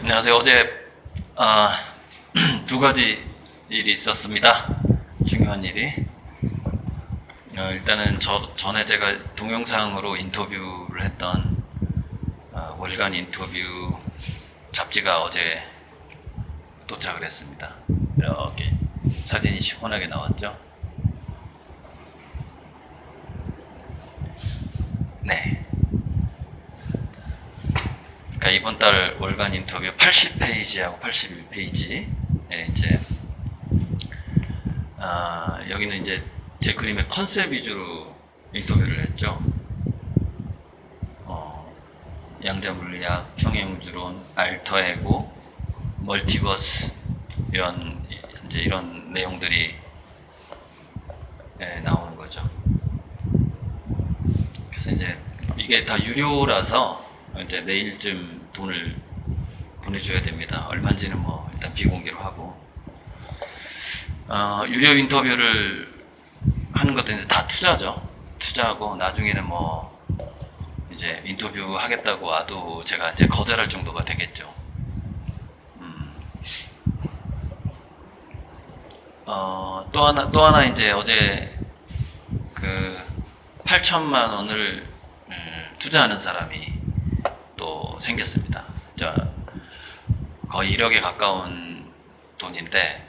안녕하세요. 어제 두 가지 일이 있었습니다. 중요한 일이. 일단은 전에 제가 동영상으로 인터뷰를 했던 월간 인터뷰 잡지가 어제 도착을 했습니다. 이렇게 사진이 시원하게 나왔죠. 네. 그러니까 이번 달 월간 인터뷰 80페이지하고 81페이지. 이제 여기는 이제 제 그림의 컨셉 위주로 인터뷰를 했죠. 양자물리학, 평행우주론, 알터에고, 멀티버스 이런 내용들이 나오는 거죠. 그래서 이제 이게 다 유료라서 이제 내일쯤 돈을 보내줘야 됩니다. 얼마인지는 뭐 일단 비공개로 하고, 유료 인터뷰를 하는 것도 이제 다 투자죠. 투자하고 나중에는 뭐 이제 인터뷰 하겠다고 와도 제가 이제 거절할 정도가 되겠죠. 또 하나 이제 어제 그 8천만 원을 투자하는 사람이 또 생겼습니다. 거의 1억에 가까운 돈인데,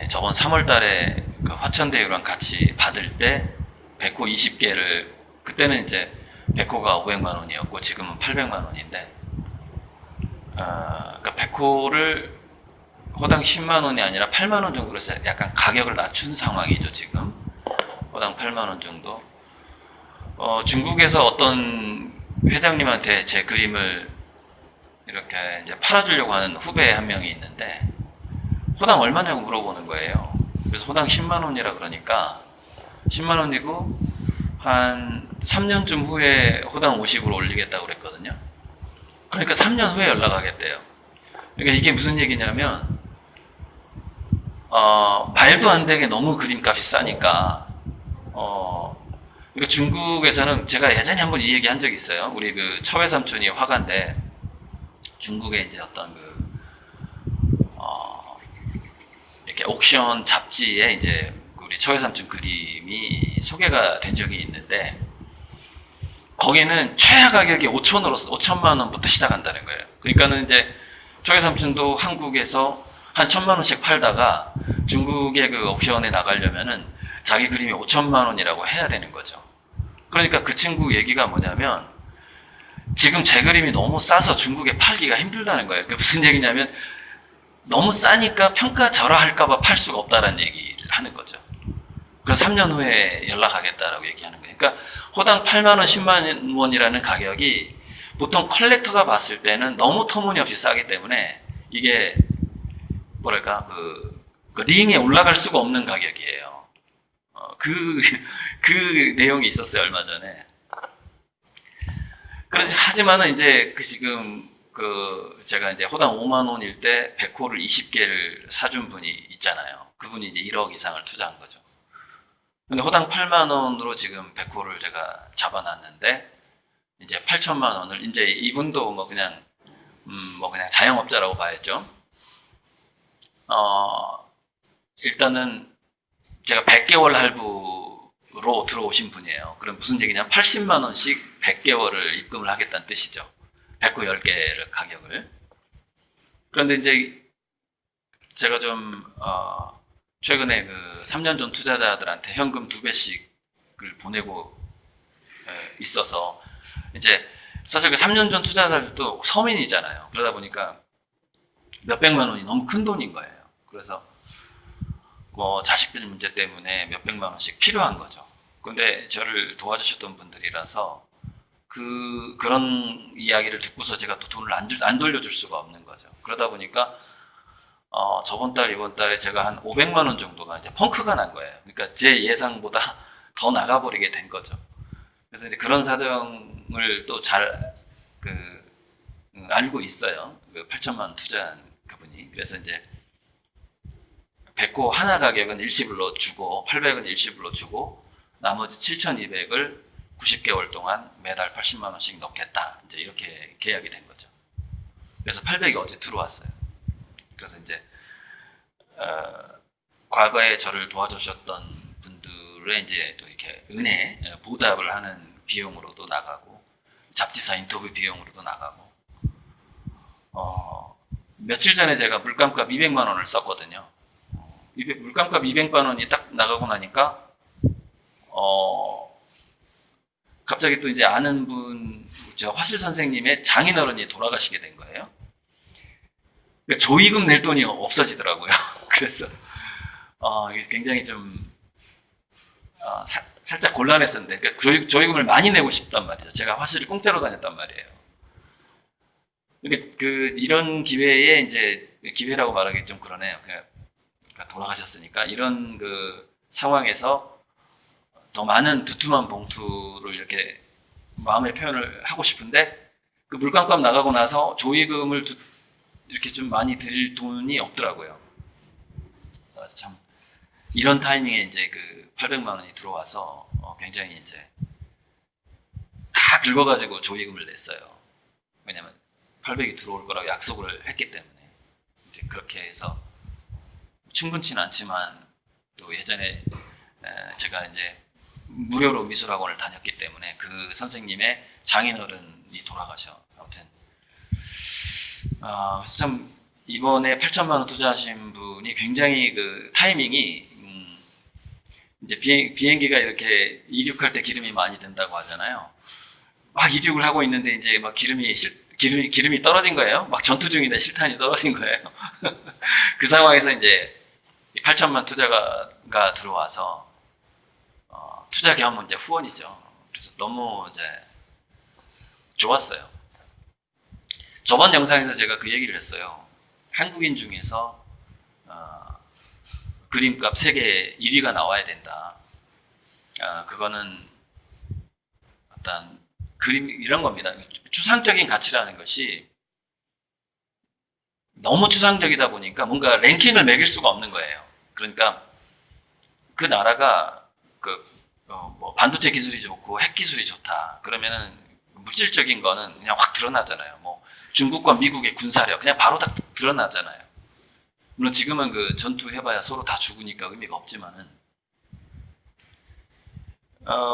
저번 3월 달에 그 화천대유랑 같이 받을 때 백호 20개를, 그때는 이제 백호가 500만 원이었고 지금은 800만 원인데, 그러니까 백호를 호당 10만 원이 아니라 8만 원 정도로 해서 약간 가격을 낮춘 상황이죠. 지금 호당 8만 원 정도. 중국에서 어떤 회장님한테 제 그림을 이렇게 이제 팔아주려고 하는 후배 한 명이 있는데, 호당 얼마냐고 물어보는 거예요. 그래서 호당 10만 원이라 그러니까 10만 원이고 한 3년쯤 후에 호당 50으로 올리겠다고 그랬거든요. 그러니까 3년 후에 연락하겠대요. 그러니까 이게 무슨 얘기냐면, 말도 안 되게 너무 그림값이 싸니까, 그러니까 중국에서는 제가 예전에 한번 이 얘기 한 적이 있어요. 우리 그 처회 삼촌이 화가인데, 중국에 이제 어떤 이렇게 옥션 잡지에 이제 우리 처회 삼촌 그림이 소개가 된 적이 있는데, 거기는 최하 가격이 5천만 원부터 시작한다는 거예요. 그러니까는 이제 처회 삼촌도 한국에서 한 1,000만 원씩 팔다가 중국의 그 옥션에 나가려면은 자기 그림이 5천만 원이라고 해야 되는 거죠. 그러니까 그 친구 얘기가 뭐냐면, 지금 제 그림이 너무 싸서 중국에 팔기가 힘들다는 거예요. 그게 무슨 얘기냐면, 너무 싸니까 평가절하할까봐 팔 수가 없다라는 얘기를 하는 거죠. 그래서 3년 후에 연락하겠다라고 얘기하는 거예요. 그러니까 호당 8만 원, 10만 원이라는 가격이 보통 컬렉터가 봤을 때는 너무 터무니없이 싸기 때문에 이게 뭐랄까 그 링에 올라갈 수가 없는 가격이에요. 그 내용이 있었어요, 얼마 전에. 그렇지, 하지만은 이제 지금 제가 이제 호당 5만 원일 때 백호를 20개를 사준 분이 있잖아요. 그분이 이제 1억 이상을 투자한 거죠. 근데 호당 8만 원으로 지금 백호를 제가 잡아놨는데, 이제 8천만 원을, 이제 이분도 뭐 그냥 자영업자라고 봐야죠. 일단은 제가 100개월 할부로 들어오신 분이에요. 그럼 무슨 얘기냐면 80만 원씩 100개월을 입금을 하겠다는 뜻이죠. 백호 10개를 가격을. 그런데 이제 제가 좀 최근에 그 3년 전 투자자들한테 현금 2배씩을 보내고 있어서, 이제 사실 그 3년 전 투자자들도 서민이잖아요. 그러다 보니까 몇백만 원이 너무 큰 돈인 거예요. 그래서 뭐 자식들 문제 때문에 몇백만 원씩 필요한 거죠. 근데 저를 도와주셨던 분들이라서 그런 이야기를 듣고서 제가 또 돈을 안 돌려줄 수가 없는 거죠. 그러다 보니까 저번 달, 이번 달에 제가 한 500만 원 정도가 이제 펑크가 난 거예요. 그러니까 제 예상보다 더 나가버리게 된 거죠. 그래서 이제 그런 사정을 또 잘 알고 있어요. 8천만 원 투자한 그분이. 그래서 이제 백호 하나 가격은 일시불로 주고 800은 일시불로 주고 나머지 7,200을 90개월 동안 매달 80만 원씩 넣겠다. 이제 이렇게 계약이 된 거죠. 그래서 800이 어제 들어왔어요. 그래서 이제 과거에 저를 도와주셨던 분들의 이제 또 이렇게 은혜 보답을 하는 비용으로도 나가고, 잡지사 인터뷰 비용으로도 나가고, 며칠 전에 제가 물감값 200만 원을 썼거든요. 물감값 200만 원이 딱 나가고 나니까 갑자기 또 이제 아는 분, 저 화실 선생님의 장인어른이 돌아가시게 된 거예요. 그러니까 조의금 낼 돈이 없어지더라고요. 그래서 이게 굉장히 좀 살짝 곤란했었는데, 그러니까 조의금을 많이 내고 싶단 말이죠. 제가 화실을 공짜로 다녔단 말이에요. 그러니까 이런 기회에 이제, 기회라고 말하기 좀 그러네요. 그러니까 돌아가셨으니까 이런 상황에서 더 많은 두툼한 봉투를 이렇게 마음의 표현을 하고 싶은데, 그 물감값 나가고 나서 조의금을 이렇게 좀 많이 드릴 돈이 없더라고요. 그래서 참 이런 타이밍에 이제 800만 원이 들어와서 굉장히 이제 다 긁어가지고 조의금을 냈어요. 왜냐면 800이 들어올 거라고 약속을 했기 때문에. 이제 그렇게 해서 충분치는 않지만, 또 예전에 제가 이제 무료로 미술학원을 다녔기 때문에 그 선생님의 장인어른이 돌아가셔. 아무튼 참 이번에 8천만 원 투자하신 분이 굉장히 타이밍이, 이제 비행기가 이렇게 이륙할 때 기름이 많이 든다고 하잖아요. 막 이륙을 하고 있는데 이제 막 기름이 떨어진 거예요. 막 전투 중인데 실탄이 떨어진 거예요. 그 상황에서 이제 8천만 투자가 들어와서 투자 겸 이제 후원이죠. 그래서 너무 이제 좋았어요. 저번 영상에서 제가 그 얘기를 했어요. 한국인 중에서 그림값 세계 1위가 나와야 된다. 그거는 어떤 그림 이런 겁니다. 추상적인 가치라는 것이 너무 추상적이다 보니까 뭔가 랭킹을 매길 수가 없는 거예요. 그러니까 그 나라가 뭐 반도체 기술이 좋고 핵 기술이 좋다. 그러면은 물질적인 거는 그냥 확 드러나잖아요. 뭐 중국과 미국의 군사력 그냥 바로 다 드러나잖아요. 물론 지금은 전투해봐야 서로 다 죽으니까 의미가 없지만은,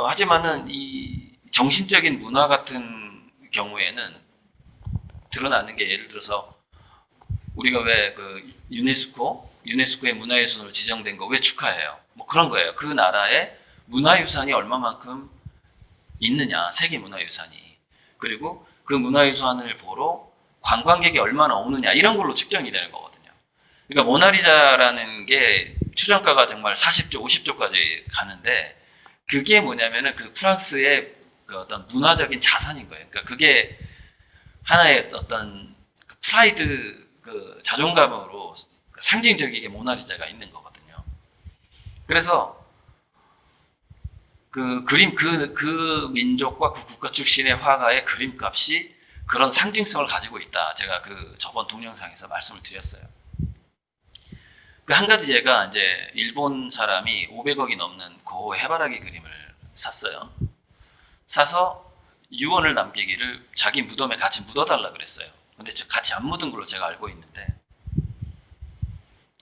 하지만은 이 정신적인 문화 같은 경우에는 드러나는 게, 예를 들어서 우리가 왜 유네스코의 문화유산으로 지정된 거 왜 축하해요? 뭐 그런 거예요. 그 나라의 문화유산이 얼마만큼 있느냐, 세계 문화유산이. 그리고 그 문화유산을 보러 관광객이 얼마나 오느냐, 이런 걸로 측정이 되는 거거든요. 그러니까 모나리자라는 게 추정가가 정말 40조, 50조까지 가는데, 그게 뭐냐면은 프랑스의 어떤 문화적인 자산인 거예요. 그러니까 그게 하나의 어떤 프라이드, 자존감으로 상징적이게 모나리자가 있는 거거든요. 그래서 그 민족과 그 국가 출신의 화가의 그림값이 그런 상징성을 가지고 있다. 제가 저번 동영상에서 말씀을 드렸어요. 한 가지 제가 이제 일본 사람이 500억이 넘는 고호 해바라기 그림을 샀어요. 사서 유언을 남기기를 자기 무덤에 같이 묻어달라 그랬어요. 근데 같이 안 묻은 걸로 제가 알고 있는데,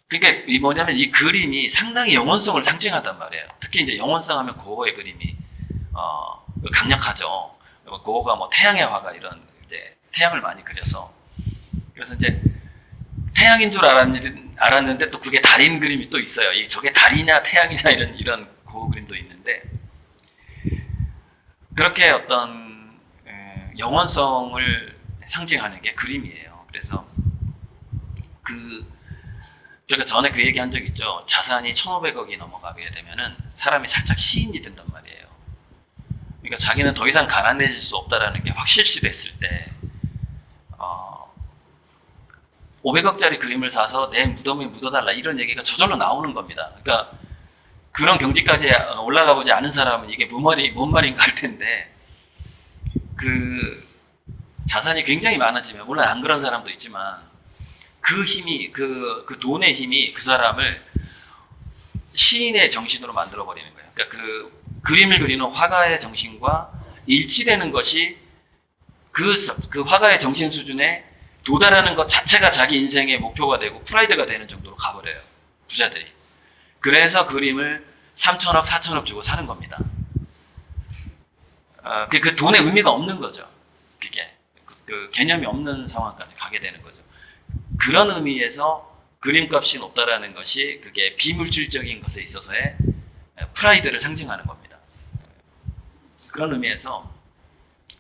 그러니까 뭐냐면 이 그림이 상당히 영혼성을 상징한단 말이에요. 특히 이제 영혼성 하면 고호의 그림이 강력하죠. 고호가 뭐 태양의 화가 이런 이제 태양을 많이 그려서, 그래서 이제 태양인 줄 알았는데 또 그게 달인 그림이 또 있어요. 저게 달이냐 태양이냐 이런 고호 그림도 있는데, 그렇게 어떤 영혼성을 상징하는 게 그림이에요. 그래서 제가 전에 그 얘기 한 적 있죠. 자산이 1,500억이 넘어가게 되면은 사람이 살짝 시인이 된단 말이에요. 그러니까 자기는 더 이상 가난해질 수 없다라는 게 확 실시됐을 때, 500억짜리 그림을 사서 내 무덤에 묻어달라, 이런 얘기가 저절로 나오는 겁니다. 그러니까 그런 경지까지 올라가 보지 않은 사람은 이게 뭔 말인가 할 텐데, 자산이 굉장히 많아지면, 물론 안 그런 사람도 있지만, 그 힘이, 그 돈의 힘이 그 사람을 시인의 정신으로 만들어버리는 거예요. 그러니까 그림을 그리는 화가의 정신과 일치되는 것이 그 화가의 정신 수준의 도달하는 것 자체가 자기 인생의 목표가 되고 프라이드가 되는 정도로 가버려요. 부자들이. 그래서 그림을 3천억, 4천억 주고 사는 겁니다. 그 돈의 의미가 없는 거죠. 그게. 그 개념이 없는 상황까지 가게 되는 거죠. 그런 의미에서 그림값이 높다라는 것이 그게 비물질적인 것에 있어서의 프라이드를 상징하는 겁니다. 그런 의미에서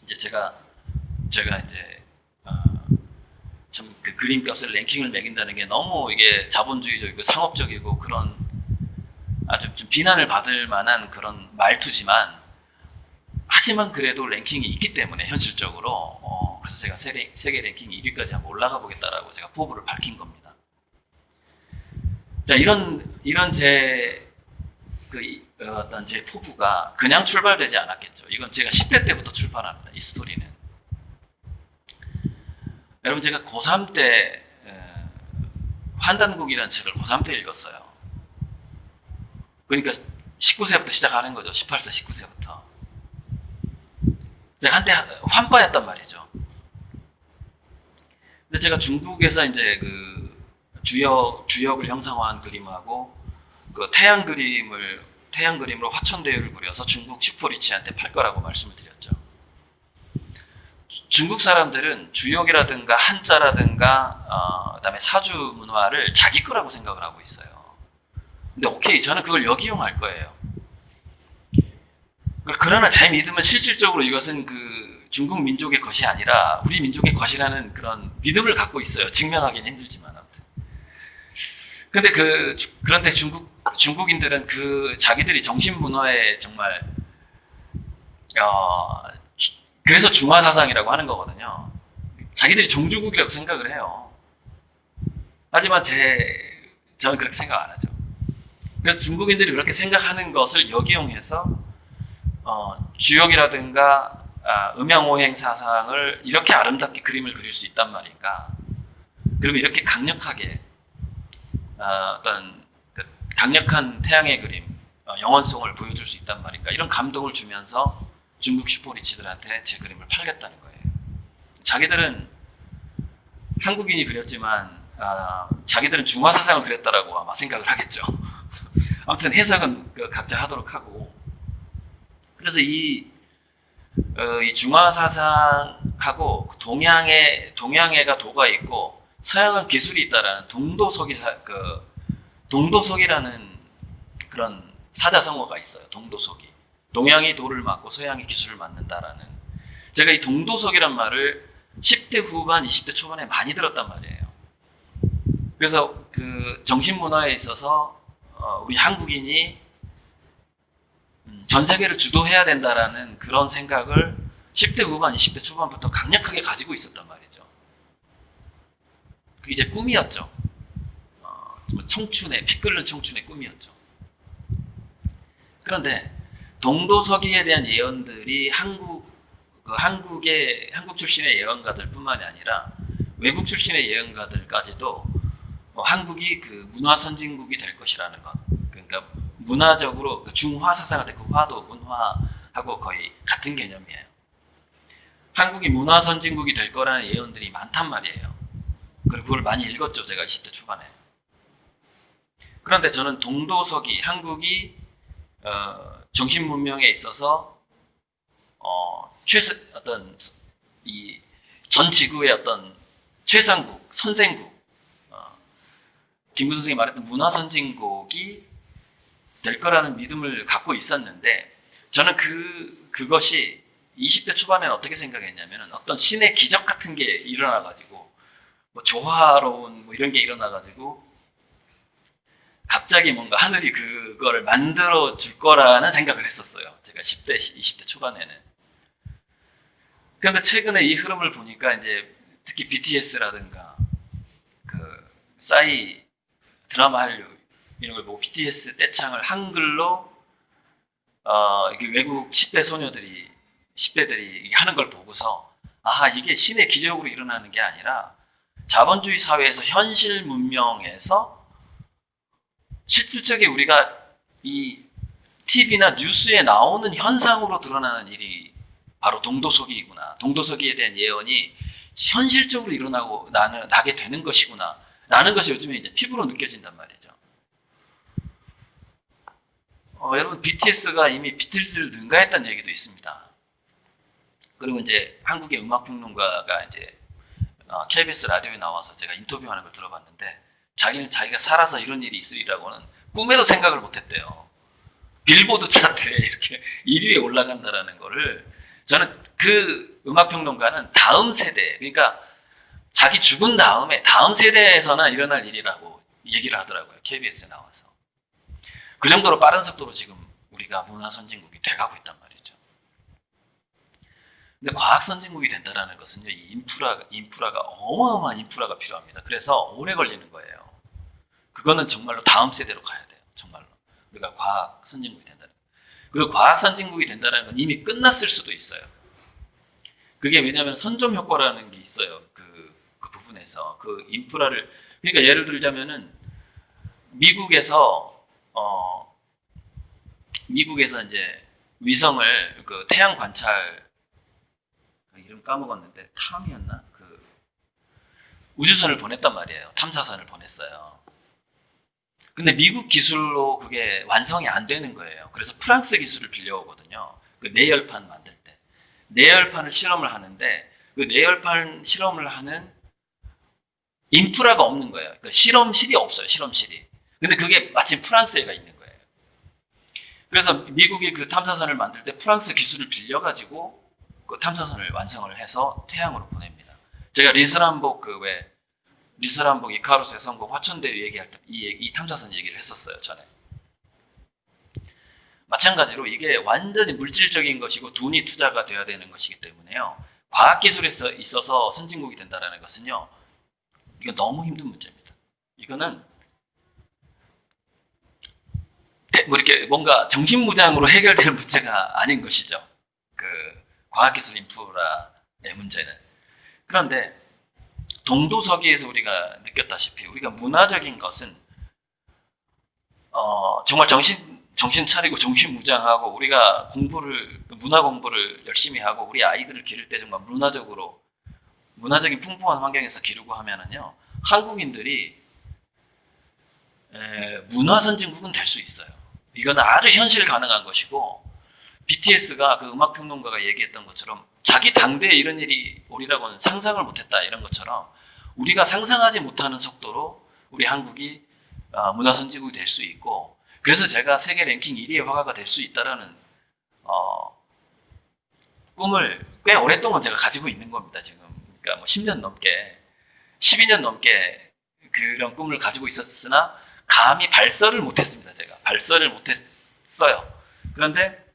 이제 제가 이제 참 그 그림값을 랭킹을 매긴다는 게 너무 이게 자본주의적이고 상업적이고 그런 아주 좀 비난을 받을 만한 그런 말투지만, 하지만 그래도 랭킹이 있기 때문에 현실적으로 그래서 제가 세계 랭킹 1위까지 한번 올라가 보겠다라고 제가 포부를 밝힌 겁니다. 자, 이런 제 어떤 제 포부가 그냥 출발되지 않았겠죠. 이건 제가 10대 때부터 출발합니다. 이 스토리는. 여러분, 제가 고3 때 환단국이라는 책을 고3 때 읽었어요. 그러니까 19세부터 시작하는 거죠. 18세, 19세부터. 제가 한때 환빠였단 말이죠. 근데 제가 중국에서 이제 그 주역을 형상화한 그림하고 그 태양 그림으로 화천대유를 그려서 중국 슈퍼리치한테 팔 거라고 말씀을 드렸죠. 중국 사람들은 주역이라든가 한자라든가 그다음에 사주 문화를 자기 거라고 생각을 하고 있어요. 근데 오케이, 저는 그걸 역이용할 거예요. 그러나 제 믿음은 실질적으로 이것은 그 중국 민족의 것이 아니라 우리 민족의 것이라는 그런 믿음을 갖고 있어요. 증명하기는 힘들지만 아무튼. 근데 그런데 중국인들은 그 자기들이 정신 문화에 정말 그래서 중화 사상이라고 하는 거거든요. 자기들이 종주국이라고 생각을 해요. 하지만 저는 그렇게 생각 안 하죠. 그래서 중국인들이 그렇게 생각하는 것을 역이용해서 주역이라든가 음양오행 사상을 이렇게 아름답게 그림을 그릴 수 있단 말인가. 그리고 이렇게 강력하게 어떤 강력한 태양의 그림, 영원성을 보여줄 수 있단 말인가. 이런 감동을 주면서 중국 슈퍼리치들한테 제 그림을 팔겠다는 거예요. 자기들은 한국인이 그렸지만 자기들은 중화 사상을 그렸다라고 아마 생각을 하겠죠. 아무튼 해석은 각자 하도록 하고. 그래서 이 중화 사상하고 동양애가 도가 있고 서양은 기술이 있다라는 동도석이라는 그런 사자성어가 있어요. 동도석이. 동양이 도를 맞고 서양이 기술을 맞는다라는. 제가 이 동도석이란 말을 10대 후반, 20대 초반에 많이 들었단 말이에요. 그래서 그 정신문화에 있어서 우리 한국인이 전 세계를 주도해야 된다라는 그런 생각을 10대 후반, 20대 초반부터 강력하게 가지고 있었단 말이죠. 그게 제 꿈이었죠. 피 끓는 청춘의 꿈이었죠. 그런데 동도서기에 대한 예언들이 한국 출신의 예언가들 뿐만이 아니라 외국 출신의 예언가들까지도 한국이 그 문화 선진국이 될 것이라는 것. 그러니까 문화적으로 중화 사상한테 그 화도 문화하고 거의 같은 개념이에요. 한국이 문화 선진국이 될 거라는 예언들이 많단 말이에요. 그리고 그걸 많이 읽었죠. 제가 20대 초반에. 그런데 저는 동도서기, 한국이 정신 문명에 있어서 어떤 이 전 지구의 어떤 최상국, 선생국, 김구 선생이 말했던 문화 선진국이 될 거라는 믿음을 갖고 있었는데, 저는 그것이 20대 초반에는 어떻게 생각했냐면 어떤 신의 기적 같은 게 일어나가지고 조화로운 이런 게 일어나가지고 갑자기 뭔가 하늘이 그거를 만들어 줄 거라는 생각을 했었어요. 제가 10대, 20대 초반에는. 그런데 최근에 이 흐름을 보니까 이제 특히 BTS라든가 그 싸이 드라마 한류 이런 걸 보고 BTS 떼창을 한글로 이게 외국 10대들이 하는 걸 보고서 이게 신의 기적으로 일어나는 게 아니라 자본주의 사회에서 현실 문명에서 실질적인 우리가 이 TV나 뉴스에 나오는 현상으로 드러나는 일이 바로 동도서기이구나. 동도서기에 대한 예언이 현실적으로 나게 되는 것이구나 라는 것이 요즘에 이제 피부로 느껴진단 말이죠. 여러분 BTS가 이미 비틀즈를 능가했다는 얘기도 있습니다. 그리고 이제 한국의 음악평론가가 이제 KBS 라디오에 나와서 제가 인터뷰하는 걸 들어봤는데 자기는 자기가 살아서 이런 일이 있으리라고는 꿈에도 생각을 못했대요. 빌보드 차트에 이렇게 1위에 올라간다라는 거를 저는 그 음악평론가는 다음 세대 그러니까 자기 죽은 다음에 다음 세대에서나 일어날 일이라고 얘기를 하더라고요. KBS에 나와서. 그 정도로 빠른 속도로 지금 우리가 문화 선진국이 돼가고 있단 말이죠. 근데 과학 선진국이 된다는 것은요, 이 인프라가 어마어마한 인프라가 필요합니다. 그래서 오래 걸리는 거예요. 그거는 정말로 다음 세대로 가야 돼요. 정말로. 우리가 과학 선진국이 된다는 거. 그리고 과학 선진국이 된다는 건 이미 끝났을 수도 있어요. 그게 왜냐하면 선점 효과라는 게 있어요. 그 부분에서 그 인프라를 그러니까 예를 들자면은 미국에서 이제 위성을 그 태양 관찰 이름 까먹었는데 탐이었나? 그 우주선을 보냈단 말이에요. 탐사선을 보냈어요. 근데 미국 기술로 그게 완성이 안 되는 거예요. 그래서 프랑스 기술을 빌려오거든요. 그 내열판 만들 때. 내열판을 실험을 하는데 그 내열판 실험을 하는 인프라가 없는 거예요. 그러니까 실험실이 없어요. 실험실이. 근데 그게 마침 프랑스에가 있는 거예요. 그래서 미국이 그 탐사선을 만들 때 프랑스 기술을 빌려가지고 그 탐사선을 완성을 해서 태양으로 보냅니다. 제가 리스람복 리스람복 이카루스의 성공 화천대유 얘기할 때 이 탐사선 얘기를 했었어요. 전에. 마찬가지로 이게 완전히 물질적인 것이고 돈이 투자가 돼야 되는 것이기 때문에요. 과학기술에 있어서 선진국이 된다는 것은요. 이거 너무 힘든 문제입니다. 이거는 뭐 이렇게 뭔가 정신무장으로 해결될 문제가 아닌 것이죠. 그 과학기술 인프라의 문제는. 그런데 동도서기에서 우리가 느꼈다시피 우리가 문화적인 것은 정말 정신 차리고 정신무장하고 우리가 문화 공부를 열심히 하고 우리 아이들을 기를 때 정말 문화적인 풍부한 환경에서 기르고 하면은요 한국인들이 문화 선진국은 될 수 있어요. 이거는 아주 현실 가능한 것이고 BTS가 그 음악평론가가 얘기했던 것처럼 자기 당대에 이런 일이 오리라고는 상상을 못했다 이런 것처럼 우리가 상상하지 못하는 속도로 우리 한국이 문화 선진국이 될 수 있고 그래서 제가 세계 랭킹 1위의 화가가 될 수 있다라는 꿈을 꽤 오랫동안 제가 가지고 있는 겁니다. 지금 그러니까 뭐 10년 넘게 12년 넘게 그런 꿈을 가지고 있었으나 감히 발설을 못했습니다. 제가 발설을 못했어요. 그런데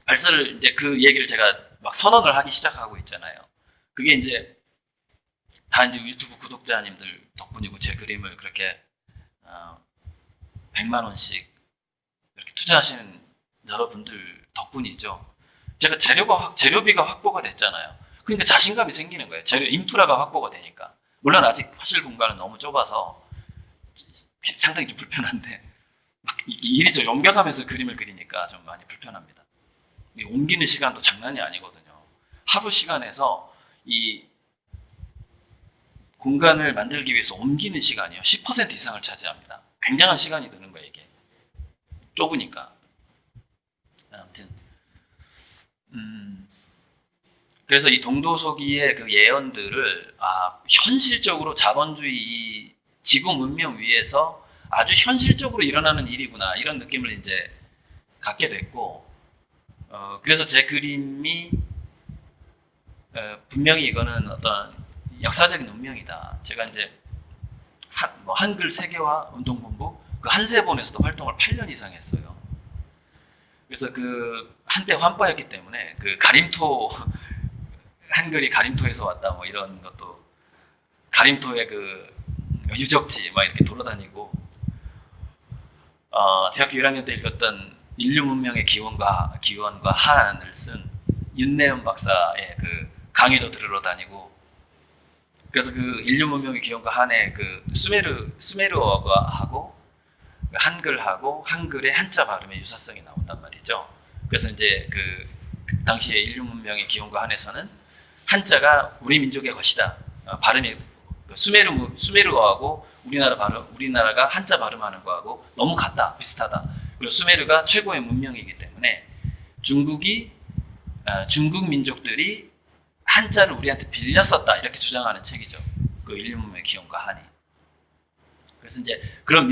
발설을 이제 그 얘기를 제가 막 선언을 하기 시작하고 있잖아요. 그게 이제 다 이제 유튜브 구독자님들 덕분이고 제 그림을 그렇게 100만 원씩 이렇게 투자하시는 여러분들 덕분이죠. 제가 재료비가 확보가 됐잖아요. 그러니까 자신감이 생기는 거예요. 인프라가 확보가 되니까. 물론 아직 화실 공간은 너무 좁아서 상당히 좀 불편한데 이리저리 옮겨가면서 그림을 그리니까 좀 많이 불편합니다. 옮기는 시간도 장난이 아니거든요. 하루 시간에서 이 공간을 만들기 위해서 옮기는 시간이요 10% 이상을 차지합니다. 굉장한 시간이 드는 거예요. 이게 좁으니까. 아무튼 그래서 이 동도서기의 그 예언들을 현실적으로 자본주의 지구 문명 위에서 아주 현실적으로 일어나는 일이구나 이런 느낌을 이제 갖게 됐고 그래서 제 그림이 분명히 이거는 어떤 역사적인 운명이다. 제가 이제 한글 세계화 운동본부 그 한세본에서도 활동을 8년 이상 했어요. 그래서 그 한때 환빠였기 때문에 그 가림토 한글이 가림토에서 왔다 뭐 이런 것도 가림토의 그 유적지 막 이렇게 돌아다니고 대학교 1학년 때 읽었던 인류 문명의 기원과 한을 쓴 윤내은 박사의 그 강의도 들으러 다니고 그래서 그 인류 문명의 기원과 한의 그 수메르어하고 한글하고 한글의 한자 발음의 유사성이 나온단 말이죠. 그래서 이제 그 당시에 인류 문명의 기원과 한에서는 한자가 우리 민족의 것이다. 발음이 수메르어하고 우리나라가 한자 발음하는 거하고 너무 같다, 비슷하다. 그리고 수메르가 최고의 문명이기 때문에 중국 민족들이 한자를 우리한테 빌려 썼다 이렇게 주장하는 책이죠. 그 인류문명의 기원과 한이. 그래서 이제 그런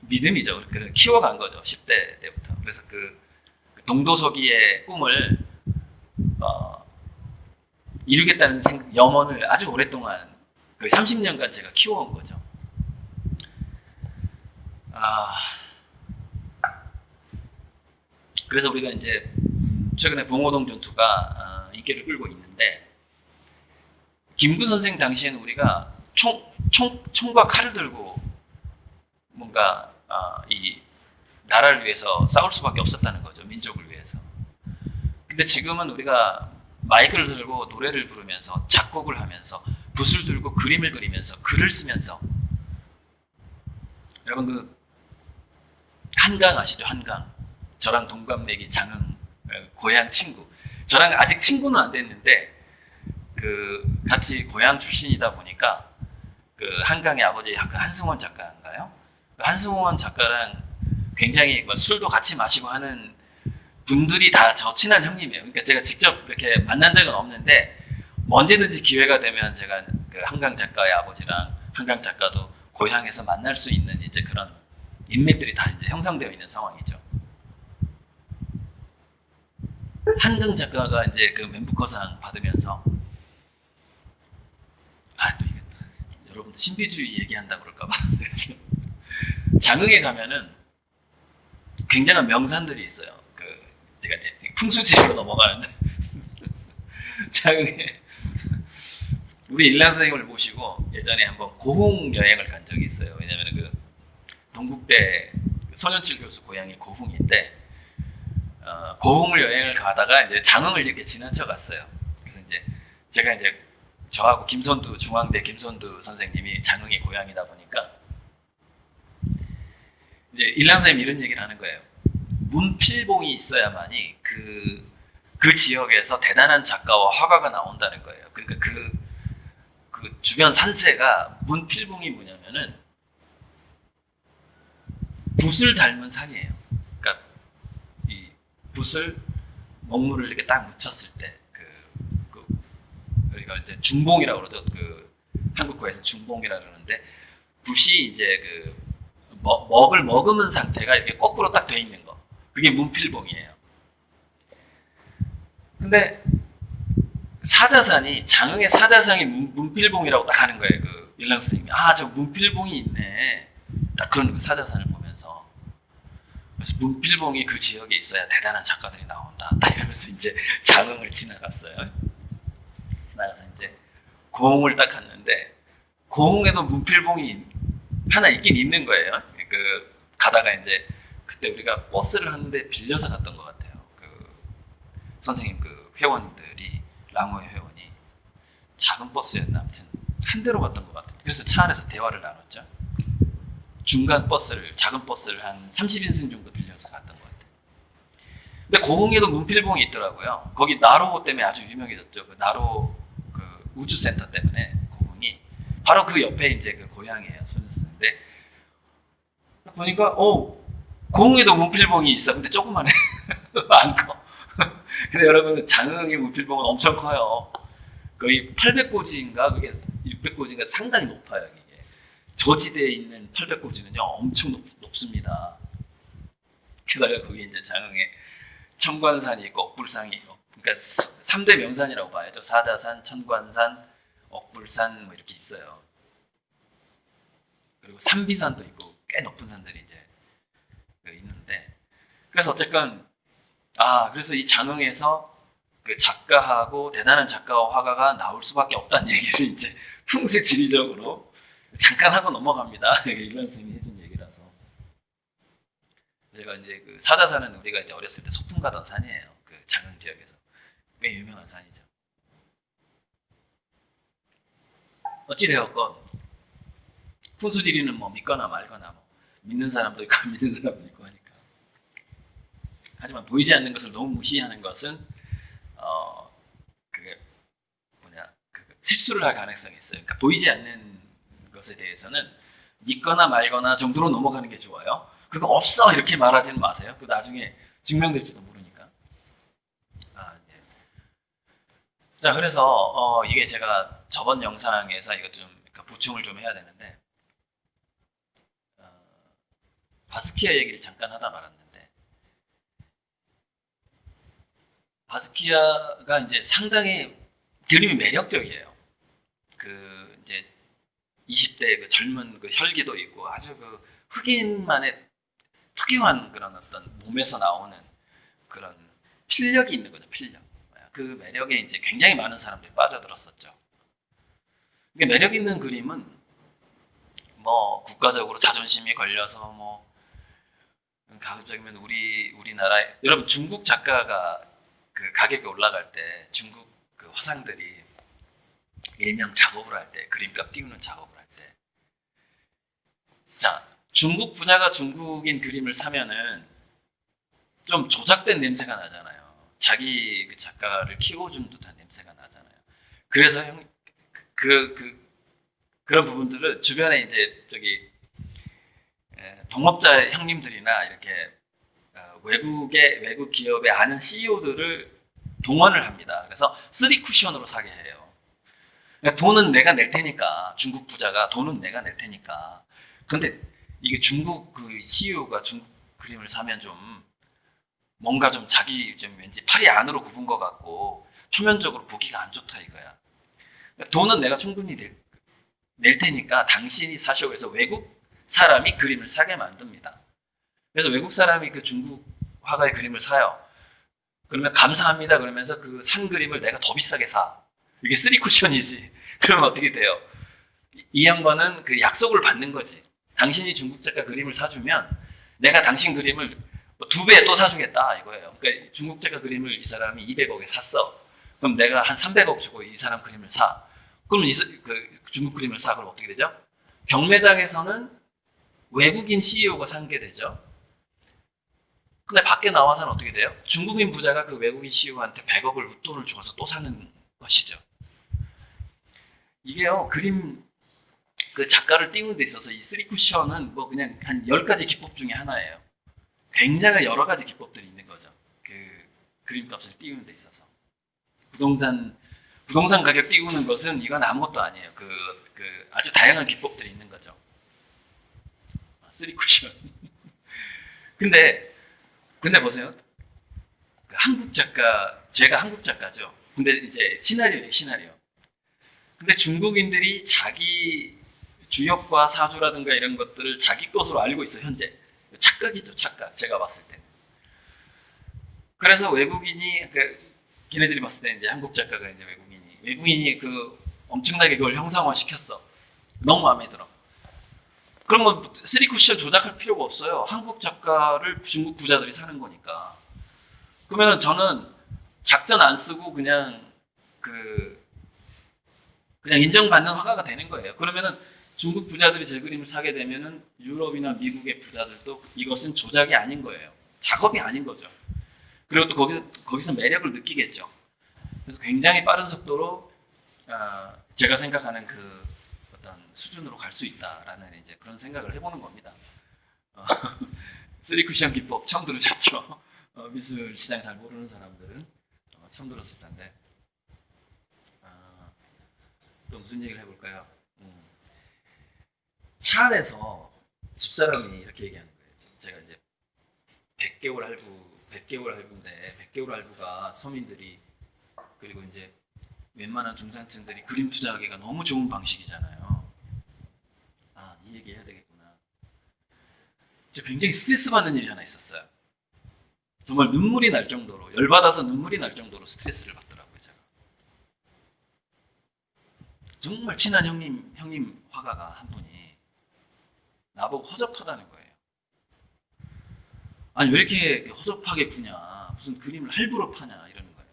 믿음이죠. 그래서 키워간 거죠. 10대 때부터. 그래서 그 동도서기의 꿈을 이루겠다는 염원을 아주 오랫동안 그 30년간 제가 키워온 거죠. 그래서 우리가 이제 최근에 봉오동 전투가 인기를 끌고 있는데, 김구 선생 당시에는 우리가 총과 칼을 들고 뭔가 이 나라를 위해서 싸울 수밖에 없었다는 거죠. 민족을 위해서. 근데 지금은 우리가 마이크를 들고 노래를 부르면서 작곡을 하면서 붓을 들고 그림을 그리면서 글을 쓰면서, 여러분 그 한강 아시죠? 한강. 저랑 동갑내기 장흥 고향 친구. 저랑 아직 친구는 안 됐는데 그 같이 고향 출신이다 보니까 그 한강의 아버지 한승원 작가인가요? 그 한승원 작가랑 굉장히 술도 같이 마시고 하는 분들이 다 저 친한 형님이에요. 그러니까 제가 직접 이렇게 만난 적은 없는데 언제든지 기회가 되면 제가 그 한강 작가의 아버지랑 한강 작가도 고향에서 만날 수 있는 이제 그런 인맥들이 다 이제 형성되어 있는 상황이죠. 한강 작가가 이제 그 맨부커상 받으면서 또 이게 여러분들 신비주의 얘기한다 그럴까봐 장흥에 가면은 굉장한 명산들이 있어요. 제가 이제 풍수지리로 넘어가는데 장흥에 우리 일란 선생님을 모시고 예전에 한번 고흥 여행을 간 적이 있어요. 왜냐면 그 동국대 손현칠 교수 고향이 고흥인데 고흥을 여행을 가다가 이제 장흥을 이렇게 지나쳐 갔어요. 그래서 이제 제가 이제 저하고 중앙대 김선두 선생님이 장흥이 고향이다 보니까 이제 일란 선생님이 이런 얘기를 하는 거예요. 문필봉이 있어야만이 그 지역에서 대단한 작가와 화가가 나온다는 거예요. 그러니까 그 주변 산세가 문필봉이 뭐냐면은 붓을 닮은 산이에요. 그러니까 이 붓을 먹물을 이렇게 딱 묻혔을 때 우리가 이제 중봉이라고 그러죠. 그 한국어에서 중봉이라고 그러는데 붓이 이제 먹을 머금은 상태가 이렇게 거꾸로 딱 돼 있는 거. 그게 문필봉이에요. 근데 사자산이 장흥의 사자산이 문필봉이라고 딱 하는 거예요. 그 일랑 선생님이 저 문필봉이 있네. 딱 그런 사자산을 보면서 그래서 문필봉이 그 지역에 있어야 대단한 작가들이 나온다. 딱 이러면서 이제 장흥을 지나갔어요. 지나가서 이제 고흥을 딱 갔는데 고흥에도 문필봉이 하나 있긴 있는 거예요. 가다가 이제 그때 우리가 버스를 하는데 빌려서 갔던 것 같아요. 선생님 회원들이 랑호의 회원이 작은 버스였나 아무튼 한 대로 갔던 것 같아요. 그래서 차 안에서 대화를 나눴죠. 작은 버스를 한 30인승 정도 빌려서 갔던 것 같아요. 근데 고흥에도 문필봉이 있더라고요. 거기 나로 때문에 아주 유명해졌죠. 나로 우주센터 때문에 고흥이 바로 그 옆에 이제 고향이에요. 손주스인데 보니까 고흥에도 문필봉이 있어. 근데 조그만해. 안 커. 근데 여러분 장흥의 문필봉은 엄청 커요. 거의 800고지인가 그게 600고지인가 상당히 높아요. 이게 저지대에 있는 800고지는요 엄청 높습니다. 게다가 거기 이제 장흥에 천관산이 있고 억불산이 있고, 그러니까 3대 명산이라고 봐야죠. 사자산, 천관산, 억불산 뭐 이렇게 있어요. 그리고 삼비산도 있고 꽤 높은 산들이 이제 있는데, 그래서 어쨌건 그래서 이 장흥에서 그 작가하고 대단한 작가와 화가가 나올 수밖에 없다는 얘기를 이제 풍수 지리적으로 잠깐 하고 넘어갑니다. 일반 선생님이 해준 얘기라서. 제가 이제 그 사자산은 우리가 이제 어렸을 때 소풍 가던 산이에요. 그 장흥 지역에서 꽤 유명한 산이죠. 어찌되었건 풍수 지리는 뭐 믿거나 말거나 뭐 믿는 사람도 있고 안 믿는 사람도 있고 하니까. 하지만 보이지 않는 것을 너무 무시하는 것은 실수를 할 가능성이 있어요. 그러니까 보이지 않는 것에 대해서는 믿거나 말거나 정도로 넘어가는 게 좋아요. 그거 없어 이렇게 말하지는 마세요. 그 나중에 증명될지도 모르니까. 네. 자, 그래서 이게 제가 저번 영상에서 이거 좀 그러니까 보충을 좀 해야 되는데 바스키아 얘기를 잠깐 하다 말았는데 바스키아가 이제 상당히 그림이 매력적이에요. 그 이제 20대 그 젊은 그 혈기도 있고 아주 그 흑인만의 특유한 그런 어떤 몸에서 나오는 그런 필력이 있는 거죠. 필력. 그 매력에 이제 굉장히 많은 사람들이 빠져들었었죠. 이게 매력 있는 그림은 뭐 국가적으로 자존심이 걸려서 뭐 가급적이면 우리나라 여러분 중국 작가가 그 가격이 올라갈 때 중국 그 화상들이 일명 작업을 할 때 그림값 띄우는 작업을 할 때 자 중국 부자가 중국인 그림을 사면은 좀 조작된 냄새가 나잖아요. 자기 그 작가를 키워준 듯한 냄새가 나잖아요. 그래서 그런 부분들은 주변에 이제 저기 동업자 형님들이나 이렇게 외국 기업의 아는 CEO들을 동원을 합니다. 그래서 3D 쿠션으로 사게 해요. 그러니까 돈은 내가 낼 테니까 중국 부자가 돈은 내가 낼 테니까. 근데 이게 중국 그 CEO가 중국 그림을 사면 좀 뭔가 좀 자기 좀 왠지 팔이 안으로 굽은 것 같고 표면적으로 보기가 안 좋다 이거야. 돈은 내가 충분히 낼 테니까 당신이 사시오. 그래서 외국 사람이 그림을 사게 만듭니다. 그래서 외국 사람이 그 중국 화가의 그림을 사요. 그러면 감사합니다 그러면서 그 산 그림을 내가 더 비싸게 사. 이게 3D 쿠션이지. 그러면 어떻게 돼요? 이 양반은 그 약속을 받는 거지. 당신이 중국 작가 그림을 사주면 내가 당신 그림을 2배 또 사주겠다 이거예요. 그러니까 중국 작가 그림을 이 사람이 200억에 샀어. 그럼 내가 한 300억 주고 이 사람 그림을 사. 그러면 그 중국 그림을 사. 그럼 어떻게 되죠? 경매장에서는 외국인 CEO가 산 게 되죠. 근데 밖에 나와서는 어떻게 돼요? 중국인 부자가 그 외국인 CEO한테 100억을 웃돈을 주어서 또 사는 것이죠. 이게요, 그림 그 작가를 띄우는 데 있어서 이 3D 쿠션은 뭐 그냥 한 10가지 기법 중에 하나예요. 굉장히 여러 가지 기법들이 있는 거죠. 그 그림값을 띄우는 데 있어서. 부동산 가격 띄우는 것은 이건 아무것도 아니에요. 그 아주 다양한 기법들이 있는 거죠. 3D 쿠션. 근데 보세요. 그 한국 작가, 제가 한국 작가죠. 근데 이제 시나리오. 근데 중국인들이 자기 주역과 사주라든가 이런 것들을 자기 것으로 알고 있어, 현재. 착각이죠, 착각. 제가 봤을 때는. 그래서 외국인이, 걔네들이 봤을 때 이제 한국 작가가 이제 외국인이 그 엄청나게 그걸 형상화 시켰어. 너무 마음에 들어. 그럼 뭐 3D 쿠션 조작할 필요가 없어요. 한국 작가를 중국 부자들이 사는 거니까. 그러면은 저는 작전 안 쓰고 그냥 인정받는 화가가 되는 거예요. 그러면은 중국 부자들이 제 그림을 사게 되면은 유럽이나 미국의 부자들도 이것은 조작이 아닌 거예요. 작업이 아닌 거죠. 그리고 또 거기서 매력을 느끼겠죠. 그래서 굉장히 빠른 속도로 제가 생각하는 그 어떤 수준으로 갈 수 있다라는 이제 그런 생각을 해보는 겁니다. 3D 쿠션 기법 처음 들으셨죠? 미술 시장 잘 모르는 사람들은 처음 들었을 텐데. 또 무슨 얘기를 해볼까요? 차 안에서 집사람이 이렇게 얘기하는 거예요. 제가 이제 100개월 할부인데 100개월 할부가 서민들이 그리고 이제 웬만한 중산층들이 그림 투자하기가 너무 좋은 방식이잖아요. 이 얘기 해야 되겠구나. 제가 굉장히 스트레스 받는 일이 하나 있었어요. 정말 눈물이 날 정도로, 열받아서 눈물이 날 정도로 스트레스를 받더라고요, 제가. 정말 친한 형님 화가가 한 분이 나보고 허접하다는 거예요. 아니, 왜 이렇게 허접하게 구냐. 무슨 그림을 할부로 파냐. 이러는 거예요.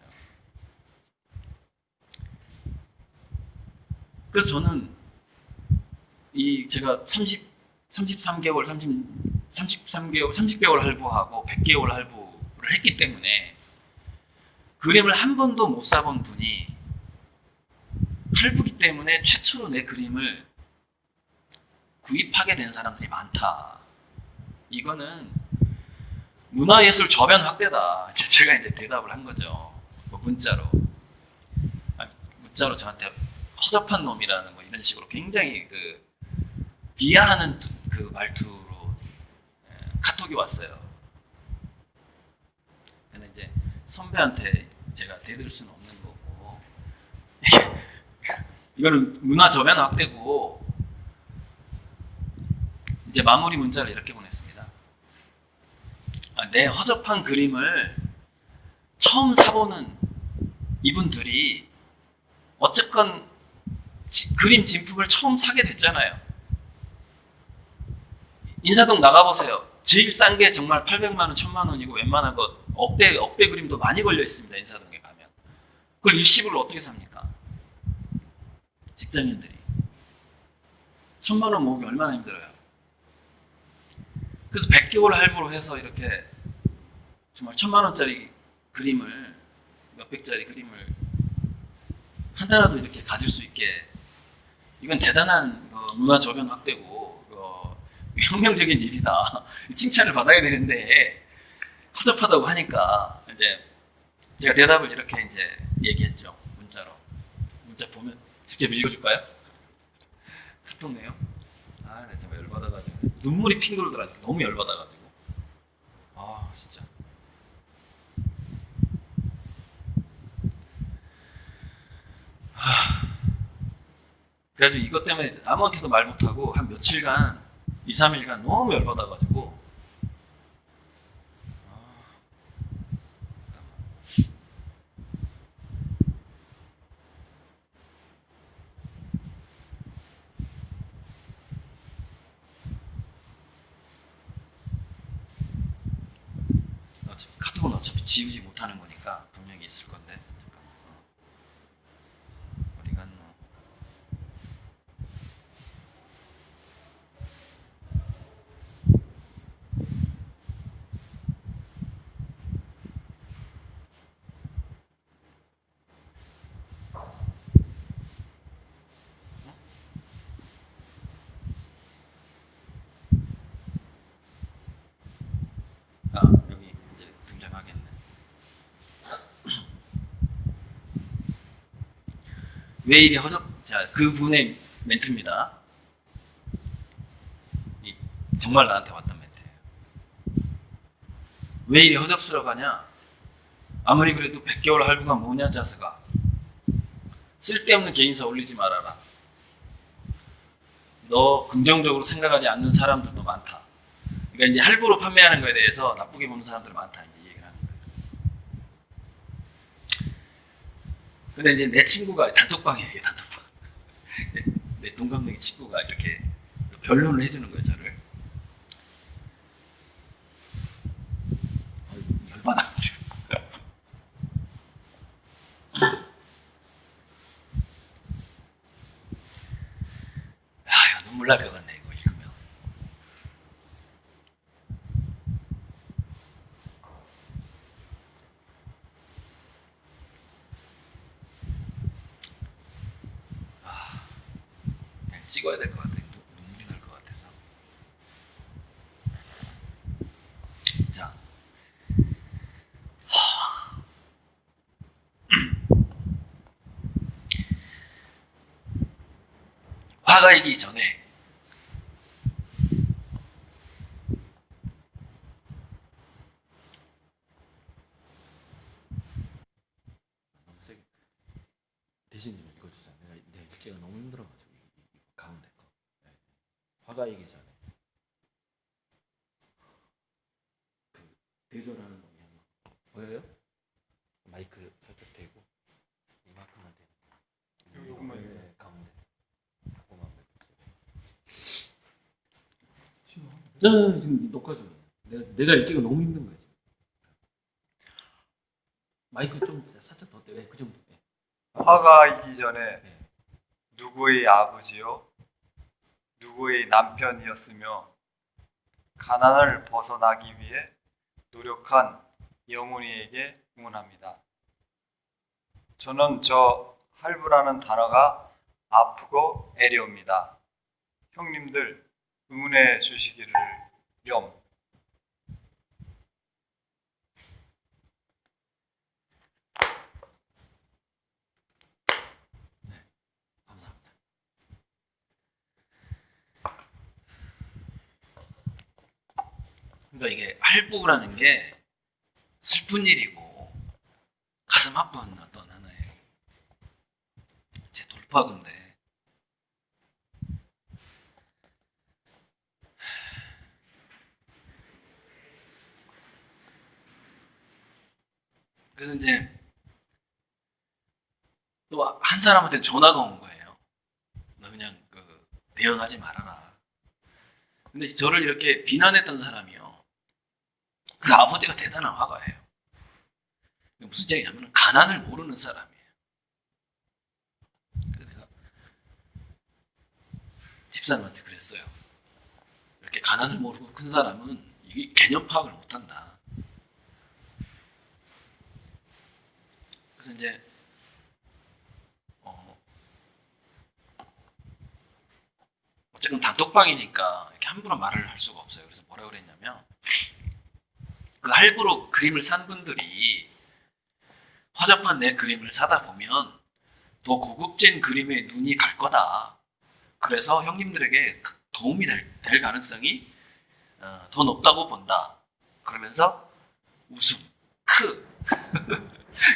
그래서 저는 제가 33개월, 30개월 할부하고 100개월 할부를 했기 때문에 그림을 한 번도 못 사본 분이 할부기 때문에 최초로 내 그림을 구입하게 된 사람들이 많다. 이거는 문화예술 저변 확대다. 제가 이제 대답을 한 거죠. 뭐 문자로. 문자로 저한테 허접한 놈이라는 뭐 이런 식으로 굉장히 그 비하하는 그 말투로 카톡이 왔어요. 근데 이제 선배한테 제가 대들 수는 없는 거고 이거는 문화 저변 확대고 이제 마무리 문자를 이렇게 보냈습니다. 내 허접한 그림을 처음 사보는 이분들이 어쨌건 그림 진품을 처음 사게 됐잖아요. 인사동 나가보세요. 제일 싼 게 정말 800만 원, 1000만 원이고 웬만한 거 억대 그림도 많이 걸려 있습니다. 인사동에 가면. 그걸 일시불로 어떻게 삽니까? 직장인들이. 1000만 원 모으기 얼마나 힘들어요. 그래서 100개월 할부로 해서 이렇게 정말 1000만 원짜리 그림을, 몇백짜리 그림을 하나라도 이렇게 가질 수 있게, 이건 대단한 문화 저변 확대고 혁명적인 일이다. 칭찬을 받아야 되는데 허접하다고 하니까 이제 제가 대답을 이렇게 이제 얘기했죠. 문자로. 문자 보면 직접 읽어줄까요? 카톡 내요. 아, 나 정말 열받아가지고 눈물이 핑 돌더라고요. 너무 열받아가지고. 아, 진짜. 그래가지고 이것 때문에 아무한테도 말 못하고 한 며칠간 2, 3일간 너무 열받아가지고 어차피 카톡은 어차피 지우지 못하는 거니까 분명히 있을 건데 어디 갔노? 아, 여기 이제 등장하겠네. 왜 이리 자, 그분의 멘트입니다. 정말 나한테 왔던 멘트예요. 왜 이리 허접스러워하냐? 아무리 그래도 100개월 할부가 뭐냐 자스가. 쓸데없는 개인사 올리지 말아라. 너 긍정적으로 생각하지 않는 사람들도 많다. 그러니까 이제 할부로 판매하는 거에 대해서 나쁘게 보는 사람들 많다, 이제 얘기를 하는 거예요. 근데 이제 내 친구가 단톡방이에요, 이게 단톡방. 내 동갑내기 친구가 이렇게 변론을 해주는 거예요, 저를. 열받아가지고. 야, 이거 눈물 날 것 같네, 이거 읽으면. 그냥 찍어야 될 것 같아. 눈물이 날 것 같아서. 자. 화가 이기 전에 대신 좀 읽어주자. 내가 읽기가 너무 힘들어가지고 이 가운데 거. 네. 화가 이기 전에 그 대조라는 놈이 한 거. 보여요? 마이크 살짝 대고 이만큼만 대고. 요것만. 네, 가운데. 그거만 네, 지금 녹화 중이에요. 내가 읽기가 너무 힘든 거야 지금. 마이크 좀 살짝 더 대. 네, 그 정도. 네. 화가 이기 전에 네. 누구의 아버지요? 누구의 남편이었으며 가난을 벗어나기 위해 노력한 영훈이에게 응원합니다. 저는 저 할부라는 단어가 아프고 애려옵니다. 형님들 응원해 주시기를 렴. 감사합니다. 그러니까 이게 할부라는 게 슬픈 일이고 가슴 아픈 어떤 하나의 제 돌파구인데, 그래서 이제 또 한 사람한테 전화가 온 거예요. 너 그냥 대응하지 말아라. 근데 저를 이렇게 비난했던 사람이요, 그 아버지가 대단한 화가예요. 무슨 얘기냐면 가난을 모르는 사람이에요. 그래서 내가 집사람한테 그랬어요. 이렇게 가난을 모르고 큰 사람은 이게 개념 파악을 못한다. 그래서 이제 어쨌든 단톡방이니까 이렇게 함부로 말을 할 수가 없어요. 그래서 뭐라 그랬냐면, 그 할부로 그림을 산 분들이 화자판 내 그림을 사다 보면 더 고급진 그림에 눈이 갈 거다. 그래서 형님들에게 도움이 될 가능성이 더 높다고 본다. 그러면서 웃음,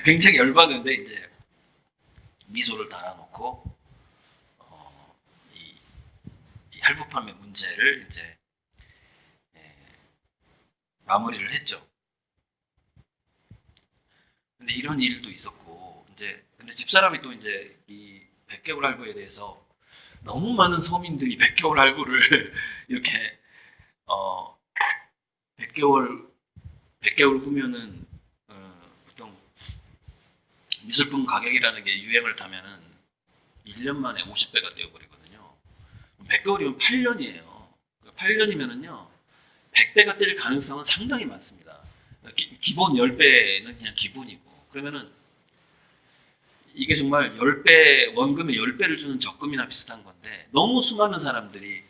굉장히 열받는데 이제 미소를 달아놓고 이 할부 판매 문제를 이제 마무리를 했죠. 근데 이런 일도 있었고, 근데 집사람이 또 이제 이 100개월 할부에 대해서 너무 많은 서민들이 100개월 할부를 이렇게 100개월 후면은 보통 미술품 가격이라는 게 유행을 타면은 1년 만에 50배가 되어버리거든요. 100개월이면 8년이에요. 8년이면은요 100배가 될 가능성은 상당히 많습니다. 기본 10배는 그냥 기본이고, 그러면은 이게 정말 10배, 원금의 10배를 주는 적금이나 비슷한 건데, 너무 수많은 사람들이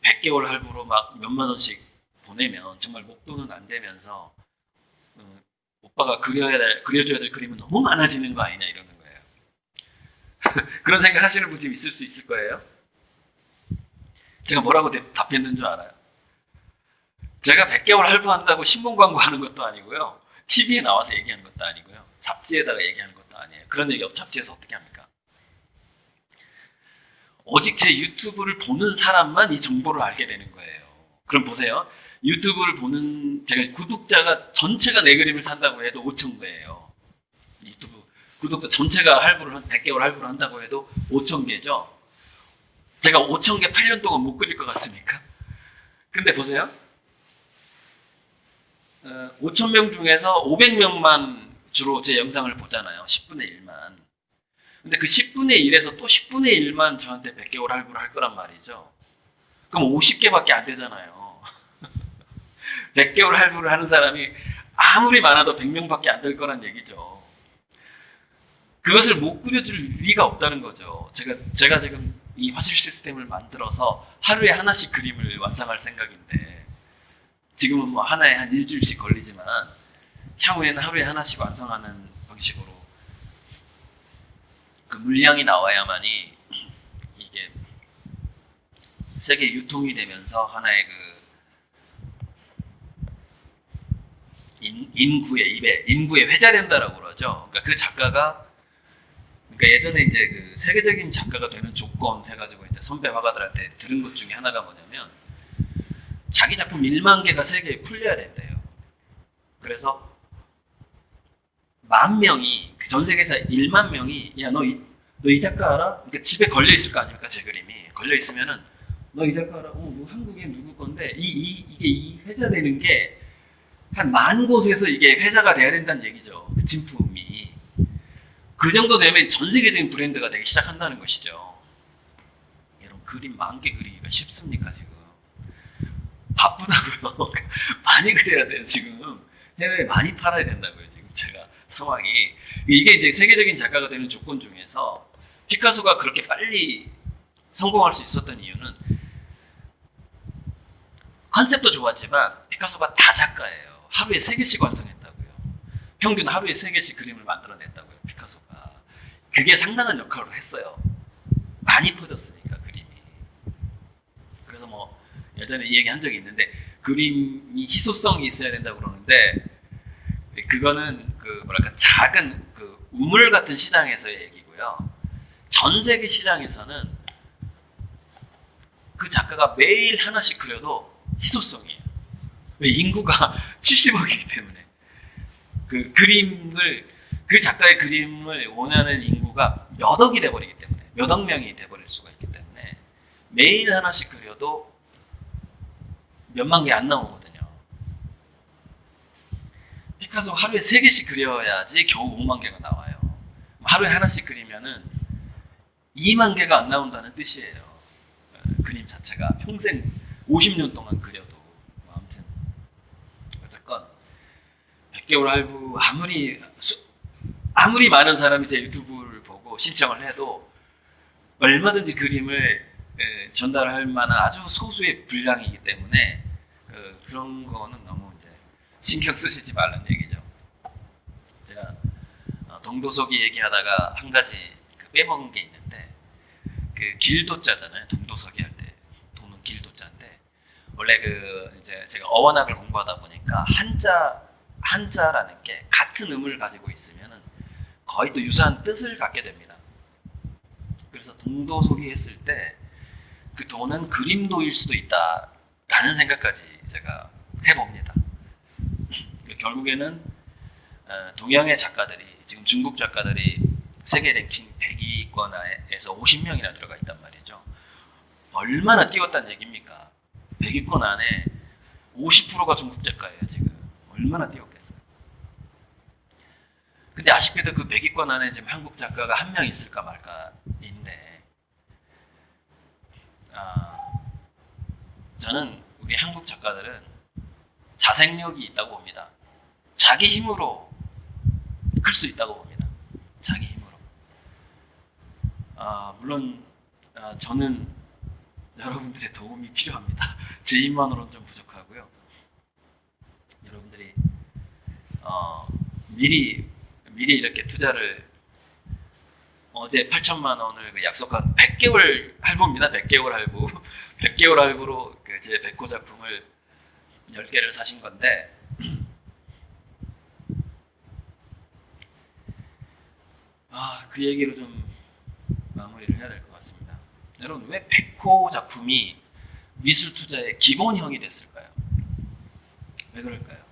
100개월 할부로 막 몇만 원씩 보내면 정말 목돈은 안 되면서 오빠가 그려줘야 될 그림은 너무 많아지는 거 아니냐 이러는 거예요. 그런 생각 하시는 분이 있을 수 있을 거예요. 제가 뭐라고 답했는 줄 알아요? 제가 100개월 할부한다고 신문 광고하는 것도 아니고요, TV에 나와서 얘기하는 것도 아니고요, 잡지에다가 얘기하는 것도 아니에요. 그런 얘기 잡지에서 어떻게 합니까? 오직 제 유튜브를 보는 사람만 이 정보를 알게 되는 거예요. 그럼 보세요. 유튜브를 보는 제가 구독자가 전체가 내 그림을 산다고 해도 5천 개예요. 유튜브 구독자 전체가 100개월 할부를 한다고 해도 5천 개죠. 제가 5천 개 8년 동안 못 그릴 것 같습니까? 근데 보세요. 5천 명 중에서 500명만 주로 제 영상을 보잖아요. 10분의 1만. 근데 그 10분의 1에서 또 10분의 1만 저한테 100개월 할부를 할 거란 말이죠. 그럼 50개밖에 안 되잖아요. 100개월 할부를 하는 사람이 아무리 많아도 100명밖에 안 될 거란 얘기죠. 그것을 못 그려줄 리가 없다는 거죠. 제가 지금 이 화실 시스템을 만들어서 하루에 하나씩 그림을 완성할 생각인데, 지금은 뭐 하나에 한 일주일씩 걸리지만 향후에는 하루에 하나씩 완성하는 방식으로 그 물량이 나와야만이 이게 세계 유통이 되면서 하나의 인구에 회자된다라고 그러죠. 그러니까 그 작가가, 그러니까 예전에 이제 그 세계적인 작가가 되는 조건 해가지고 이제 선배 화가들한테 들은 것 중에 하나가 뭐냐면, 자기 작품 1만 개가 세계에 풀려야 된대요. 그래서 10,000명이, 전 세계에서 1만 명이, 야, 너 이 작가 알아? 그러니까 집에 걸려 있을 거 아닙니까? 제 그림이 걸려 있으면은, 너 이 작가 알아? 한국에 누구 건데 이게 회자되는 게 한 10,000곳에서 이게 회자가 돼야 된다는 얘기죠. 그 진품이. 그 정도 되면 전 세계적인 브랜드가 되기 시작한다는 것이죠. 여러분, 그림 10,000개 그리기가 쉽습니까 지금? 바쁘다고요. 많이 그려야 돼요. 지금 해외에 많이 팔아야 된다고요. 지금 제가 상황이, 이게 이제 세계적인 작가가 되는 조건 중에서 피카소가 그렇게 빨리 성공할 수 있었던 이유는 컨셉도 좋았지만 피카소가 다작가예요. 하루에 3개씩 완성했다고요. 평균 하루에 3개씩 그림을 만들어냈다고요. 피카소가. 그게 상당한 역할을 했어요. 많이 퍼졌으니까 그림이. 그래서 뭐 예전에 이 얘기 한 적이 있는데 그림이 희소성이 있어야 된다고 그러는데 그거는 그 뭐랄까 작은 그 우물 같은 시장에서의 얘기고요. 전 세계 시장에서는 그 작가가 매일 하나씩 그려도 희소성이에요. 왜? 인구가 70억이기 때문에. 그 작가의 그림을 원하는 인구가 몇 억이 돼버리기 때문에, 몇 억 명이 돼버릴 수가 있기 때문에 매일 하나씩 그려도 몇만 개 안 나오거든요. 피카소 하루에 3개씩 그려야지 겨우 5만 개가 나와요. 하루에 하나씩 그리면은 2만 개가 안 나온다는 뜻이에요. 그림 자체가 평생 50년 동안 그려도. 아무튼 어쨌건 100개월 할부 아무리 많은 사람이 제 유튜브를 보고 신청을 해도 얼마든지 그림을 전달할 만한 아주 소수의 분량이기 때문에 그런 거는 너무 이제 신경 쓰시지 말라는 얘기죠. 제가 동도서기 얘기하다가 한 가지 빼먹은 게 있는데 그 길도자잖아요. 동도서기 할 때 도는 길도자인데 원래 이제 제가 어원학을 공부하다 보니까 한자라는 게 같은 음을 가지고 있으면은 거의 또 유사한 뜻을 갖게 됩니다. 그래서 동도서기 했을 때 그 도는 그림도일 수도 있다라는 생각까지 제가 해봅니다. 결국에는 동양의 작가들이 지금 중국 작가들이 세계 랭킹 100위권에서 50명이나 들어가 있단 말이죠. 얼마나 뛰었다는 얘기입니까? 100위권 안에 50%가 중국 작가예요. 지금 얼마나 뛰었겠어요. 근데 아쉽게도 그 100위권 안에 지금 한국 작가가 한 명 있을까 말까인데 저는 우리 한국 작가들은 자생력이 있다고 봅니다. 자기 힘으로 클 수 있다고 봅니다. 자기 힘으로. 물론 저는 여러분들의 도움이 필요합니다. 제 힘만으로는 좀 부족하고요. 여러분들이 미리 이렇게 투자를 어제 8천만 원을 약속한 100개월 할부입니다. 100개월 할부. 100개월 할부로 제 100호 작품을 10개를 사신 건데 그 얘기로 좀 마무리를 해야 될 것 같습니다. 여러분 왜 100호 작품이 미술 투자의 기본형이 됐을까요? 왜 그럴까요?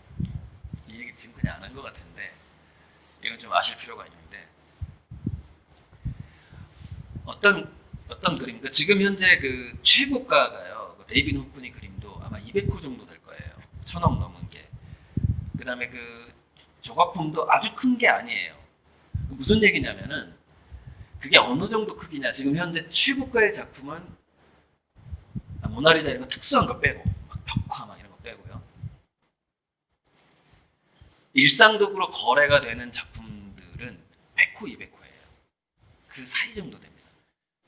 이 얘기 지금 그냥 안 한 것 같은데 이건 좀 아실 필요가 있는데 어떤 그림, 지금 현재 그 최고가가요. 데이빗 호크니 그림도 아마 200호 정도 될 거예요. 1000억 넘은 게. 그 다음에 그 조각품도 아주 큰 게 아니에요. 무슨 얘기냐면은 그게 어느 정도 크기냐. 지금 현재 최고가의 작품은 모나리자 이런 거 특수한 거 빼고 막 벽화 막 이런 거 빼고요. 일상적으로 거래가 되는 작품들은 100호, 200호예요. 그 사이 정도 됩니다.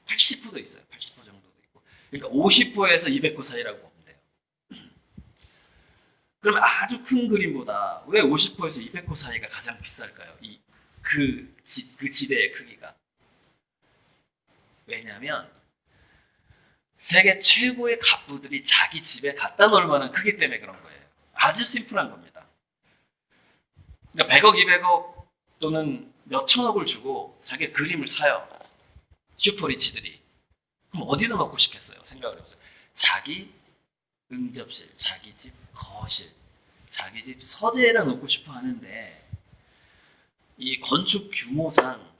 80호도 있어요. 80호 정도도 있고. 그러니까 50호에서 200호 사이라고 보면 돼요. 그럼 아주 큰 그림보다 왜 50호에서 200호 사이가 가장 비쌀까요? 그 지대의 크기가. 왜냐하면 세계 최고의 갑부들이 자기 집에 갖다 놓을 만한 크기 때문에 그런 거예요. 아주 심플한 겁니다. 그러니까 100억, 200억 또는 몇 천억을 주고 자기 그림을 사요. 슈퍼리치들이. 그럼 어디다 놓고 싶겠어요? 생각을 해보세요. 자기 응접실, 자기 집 거실, 자기 집 서재에다 놓고 싶어 하는데 이 건축 규모상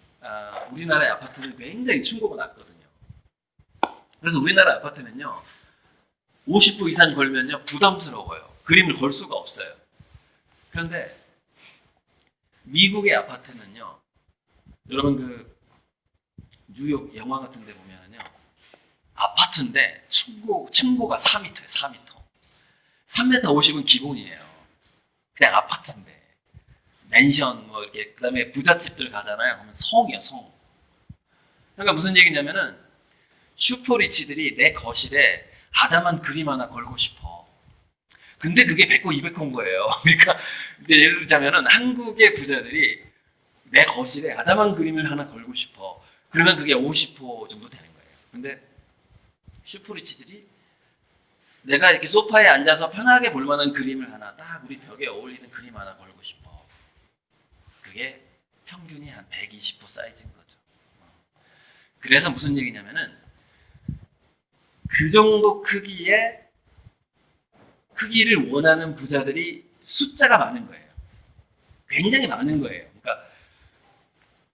우리나라의 아파트는 굉장히 층고가 낮거든요. 그래서 우리나라 아파트는요 50호 이상 걸면요 부담스러워요. 그림을 걸 수가 없어요. 그런데 미국의 아파트는요, 여러분 뉴욕 영화 같은 데 보면은요 아파트인데 층고가 4m예요. 4m. 3m 50은 기본이에요. 그냥 아파트인데 맨션 뭐 이렇게. 그다음에 부잣집들 가잖아요. 그러면 성이에요. 성. 그러니까 무슨 얘기냐면은 슈퍼리치들이 내 거실에 아담한 그림 하나 걸고 싶어. 근데 그게 100호, 200호인 거예요. 그러니까 이제 예를 들자면은 한국의 부자들이 내 거실에 아담한 그림을 하나 걸고 싶어. 그러면 그게 50호 정도 되는 거예요. 근데 슈퍼리치들이 내가 이렇게 소파에 앉아서 편하게 볼 만한 그림을 하나 딱 우리 벽에 어울리는 그림 하나 걸고 싶어. 그게 평균이 한 120호 사이즈인 거죠. 그래서 무슨 얘기냐면은 그 정도 크기의 크기를 원하는 부자들이 숫자가 많은 거예요. 굉장히 많은 거예요. 그러니까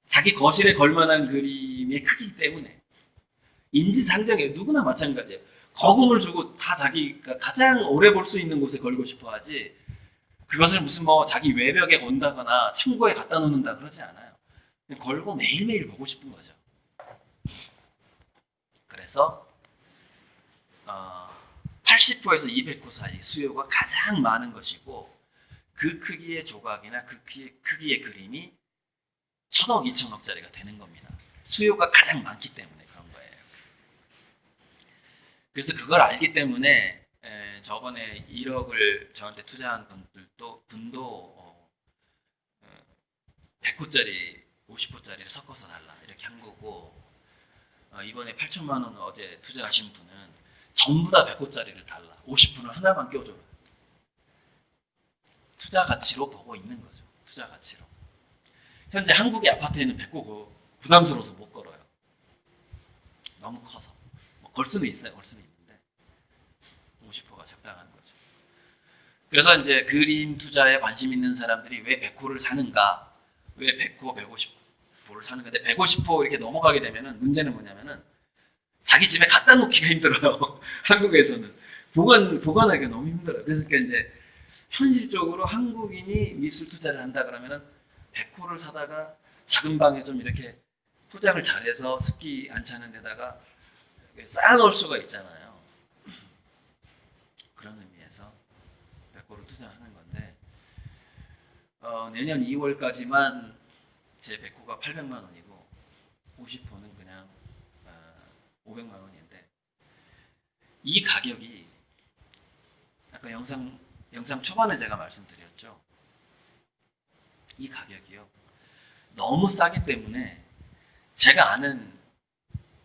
자기 거실에 걸만한 그림의 크기 때문에 인지상정에 누구나 마찬가지예요. 거금을 주고 다 자기가 가장 오래 볼 수 있는 곳에 걸고 싶어 하지 그것을 무슨 뭐 자기 외벽에 건다거나 창고에 갖다 놓는다 그러지 않아요. 그냥 걸고 매일매일 보고 싶은 거죠. 그래서 80호에서 200호 사이 수요가 가장 많은 것이고 그 크기의 조각이나 그 크기의 그림이 1000억, 2000억짜리가 되는 겁니다. 수요가 가장 많기 때문에 그런 거예요. 그래서 그걸 알기 때문에 저번에 1억을 저한테 투자한 분도 100호짜리, 50호짜리를 섞어서 달라 이렇게 한 거고 이번에 8천만 원 어제 투자하신 분은 전부 다 100호짜리를 달라 50호는 하나만 껴줘라. 투자 가치로 보고 있는 거죠. 투자 가치로. 현재 한국의 아파트에는 100호 부담스러워서 못 걸어요. 너무 커서. 뭐 걸 수는 있어요. 걸 수는 있는데 50호가 적당한 거죠. 그래서 이제 그림 투자에 관심 있는 사람들이 왜 100호를 사는가? 왜 100호, 150호를 사는 건데 150호 이렇게 넘어가게 되면은 문제는 뭐냐면은 자기 집에 갖다 놓기가 힘들어요. 한국에서는 보관하기가 너무 힘들어요. 그래서 그러니까 이제 현실적으로 한국인이 미술 투자를 한다 그러면은 100호를 사다가 작은 방에 좀 이렇게 포장을 잘해서 습기 안 차는 데다가 쌓아놓을 수가 있잖아요. 그런 의미에서 100호를 투자하는 건데 내년 2월까지만 제 100호가 800만 원이고 50호는 그냥 500만 원인데 이 가격이 아까 영상 초반에 제가 말씀드렸죠. 이 가격이요. 너무 싸기 때문에 제가 아는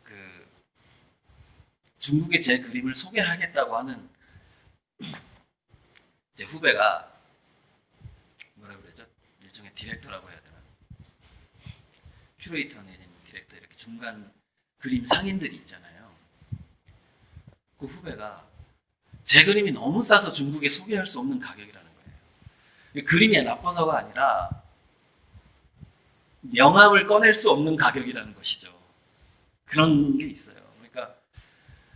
그 중국의 제 그림을 소개하겠다고 하는 제 후배가 뭐라 그러죠? 일종의 디렉터라고 해야 되나? 큐레이터 내지는 디렉터 이렇게 중간 그림 상인들이 있잖아요. 그 후배가 제 그림이 너무 싸서 중국에 소개할 수 없는 가격이라는 거예요. 그림이 나빠서가 아니라 명함을 꺼낼 수 없는 가격이라는 것이죠. 그런 게 있어요. 그러니까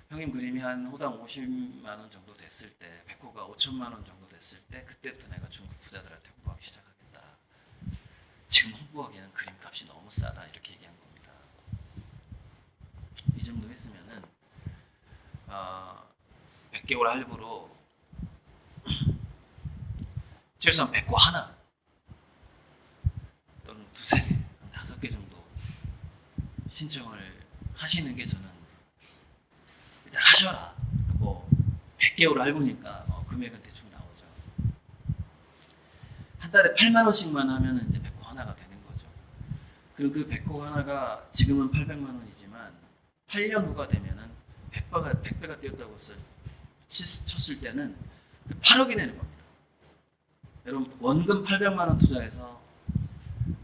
형님 그림이 한 호당 50만 원 정도 됐을 때 100호가 5천만 원 정도 됐을 때 그때부터 내가 중국 부자들한테 홍보하기 시작하겠다. 지금 홍보하기에는 그림값이 너무 싸다 이렇게 얘기한 겁니다. 이 정도 했으면은 100개월 할부로 최소한 100호 하나 또는 두세 개, 한 5개 정도 신청을 하시는 게 저는 일단 하셔라. 뭐 100개월 할부니까 금액은 대충 나오죠. 한 달에 8만 원씩만 하면 이제 100호 하나가 되는 거죠. 그리고 그 100호 하나가 지금은 800만 원이지만 8년 후가 되면은 100배가 뛰었다고 쳤을 때는 8억이 되는 겁니다. 여러분 원금 800만 원 투자해서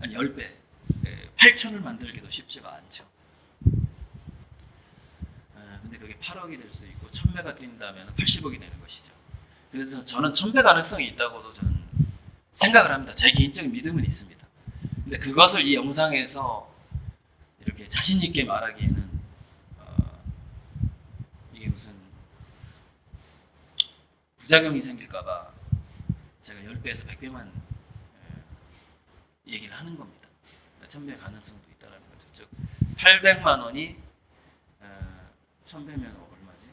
한 10배 8천을 만들기도 쉽지가 않죠. 근데 그게 8억이 될 수 있고 1000배가 뛴다면 80억이 되는 것이죠. 그래서 저는 1000배 가능성이 있다고도 저는 생각을 합니다. 제 개인적인 믿음은 있습니다. 근데 그것을 이 영상에서 이렇게 자신 있게 말하기에는 이게 무슨 부작용이 생길까봐 제가 10배에서 100배만 얘기를 하는 겁니다. 1000배 가능성도 있다는 거죠. 즉 800만 원이 1000배면 얼마지?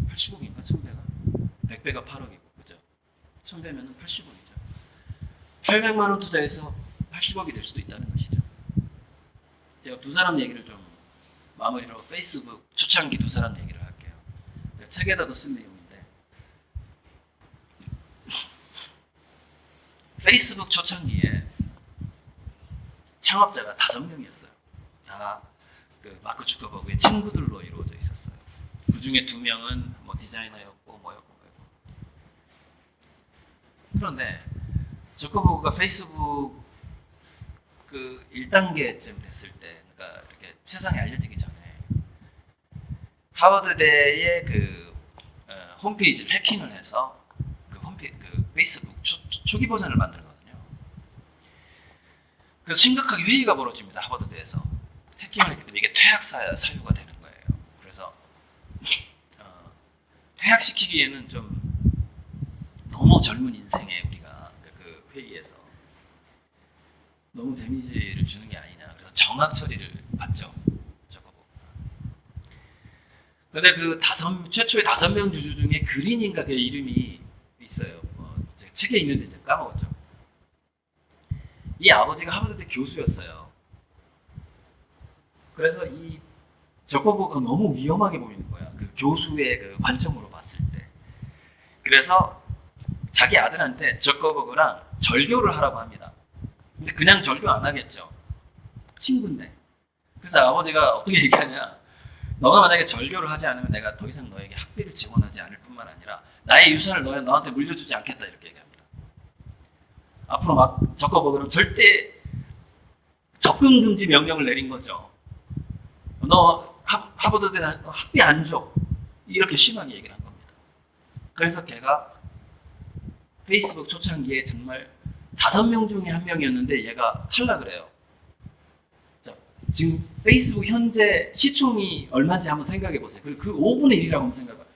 80억인가 1000배가? 100배가 8억이고 그죠? 1000배면 80억이죠. 800만 원 투자해서 80억이 될 수도 있다는 것이죠. 제가 두 사람 얘기를 좀 마무리로 페이스북 초창기 두 사람 얘기를 할게요. 제가 책에다도 쓴 내용인데 페이스북 초창기에 창업자가 5명이었어요. 다 그 마크 주커버그의 친구들로 이루어져 있었어요. 그 중에 2명은 뭐 디자이너였고 뭐였고. 그런데 주커버그가 페이스북 그 1단계쯤 됐을 때, 그러니까 이렇게 세상에 알려지기 전에 하버드대의 그 홈페이지를 해킹을 해서 그 페이스북 초기 버전을 만들거든요. 그래서 심각하게 회의가 벌어집니다. 하버드대에서 해킹을 했기 때문에 이게 퇴학 사유가 되는 거예요. 그래서 퇴학시키기에는 좀 너무 젊은 인생에 우리가 그 회의에서 너무 데미지를 주는 게 아니냐. 그래서 정학 처리를 받죠. 근데 그 최초의 5명 주주 중에 그린인가 그 이름이 있어요. 제가 책에 있는데 이제 까먹었죠. 이 아버지가 하버드대 교수였어요. 그래서 이 저커버그가 너무 위험하게 보이는 거야. 그 교수의 그 관점으로 봤을 때. 그래서 자기 아들한테 저커버그랑 절교를 하라고 합니다. 근데 그냥 절교 안 하겠죠. 친구인데. 그래서 아버지가 어떻게 얘기하냐. 너가 만약에 절교를 하지 않으면 내가 더 이상 너에게 학비를 지원하지 않을 뿐만 아니라 나의 유산을 너한테 물려주지 않겠다 이렇게 얘기합니다. 앞으로 막 저커버그는 절대 접근 금지 명령을 내린 거죠. 너 하버드대 학비 안 줘. 이렇게 심하게 얘기를 한 겁니다. 그래서 걔가 페이스북 초창기에 정말 5명 중에 1명이었는데 얘가 탈락을 해요. 자, 지금 페이스북 현재 시총이 얼마인지 한번 생각해 보세요. 그리고 그 5분의 1이라고 한번 생각해 봐요.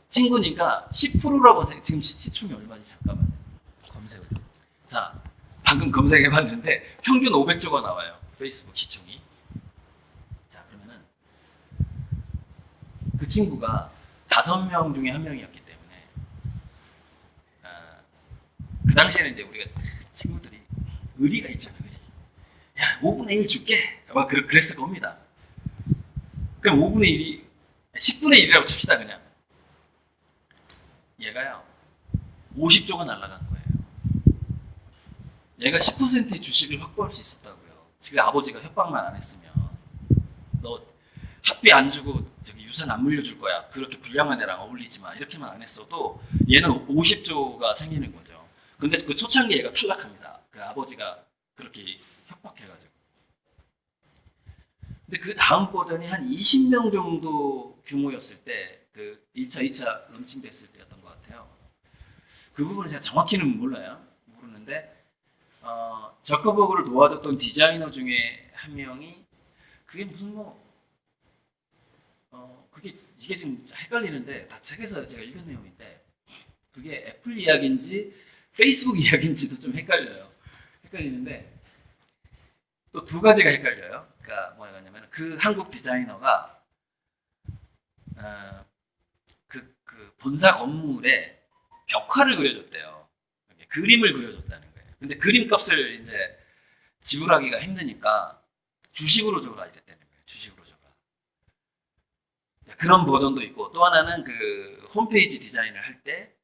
친구니까 10%라고 지금 시총이 얼마지? 잠깐만요. 검색을 좀. 자, 방금 검색해 봤는데 평균 500조가 나와요. 페이스북 시총이. 자, 그러면은 그 친구가 5명 중에 1명이었기 때문에 그 당시에는 이제 우리가 친구들이 의리가 있잖아요. 의리. 야, 5분의 1 줄게. 막 그랬을 겁니다. 그럼 5분의 1이 10분의 1이라고 칩시다 그냥. 얘가요 50조가 날아간 거예요. 얘가 10%의 주식을 확보할 수 있었다고요. 지금 아버지가 협박만 안 했으면 너 학비 안 주고 저기 유산 안 물려줄 거야. 그렇게 불량한 애랑 어울리지 마. 이렇게만 안 했어도 얘는 50조가 생기는 거죠. 근데 그 초창기에 얘가 탈락합니다. 그 아버지가 그렇게 협박해가지고. 근데 그 다음 버전이 한 20명 정도 규모였을 때 그 1차, 2차 런칭 됐을 때였던 것 같아요. 그 부분은 제가 정확히는 모르는데 저커버그를 도와줬던 디자이너 중에 한 명이 그게 무슨 이게 지금 헷갈리는데 다 책에서 제가 읽은 내용인데 그게 애플 이야기인지 페이스북 이야기인지도 좀 헷갈리는데 또 2가지가 헷갈려요. 그러니까 뭐냐면 그 한국 디자이너가 그 본사 건물에 벽화를 그려줬대요. 그림을 그려줬다는 거예요. 근데 그림값을 이제 지불하기가 힘드니까 주식으로 줘라 이랬다는 거예요. 주식으로 줘라. 그런 버전도 있고 또 하나는 그 홈페이지 디자인을 할 때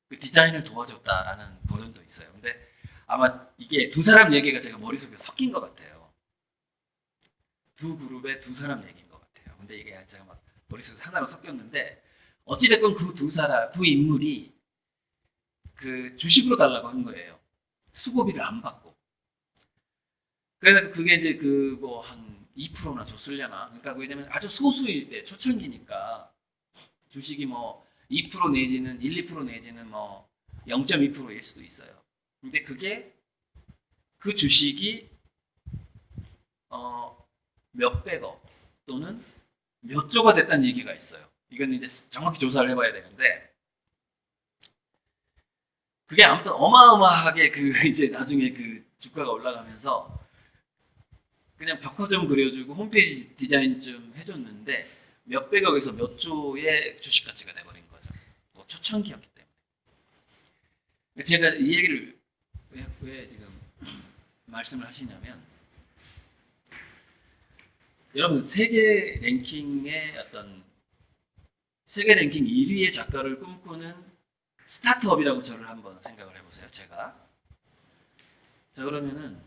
그 디자인을 도와줬다라는 버전도 있어요. 근데 아마 이게 2사람 얘기가 제가 머릿속에 섞인 것 같아요. 2그룹의 2사람 얘기인 것 같아요. 근데 이게 제가 막 머릿속에 하나로 섞였는데 어찌됐건 그 2 인물이 그 주식으로 달라고 한 거예요. 수고비를 안 받고. 그래서 그게 이제 그 뭐 한 2%나 줬으려나. 그러니까 왜냐면 아주 소수일 때 초창기니까 주식이 뭐 2% 내지는 1~2% 내지는 뭐 0.2%일 수도 있어요. 근데 그게 그 주식이 몇백억 또는 몇 조가 됐다는 얘기가 있어요. 이건 이제 정확히 조사를 해봐야 되는데 그게 아무튼 어마어마하게 그 이제 나중에 그 주가가 올라가면서 그냥 벽화 좀 그려주고 홈페이지 디자인 좀 해줬는데 몇백억에서 몇 조의 주식 가치가 돼버린 거죠. 뭐 초창기였기 때문에. 제가 이 얘기를 왜 지금 말씀을 하시냐면 여러분 세계 랭킹의 어떤 세계 랭킹 1위의 작가를 꿈꾸는 스타트업이라고 저를 한번 생각을 해보세요. 제가 자 그러면은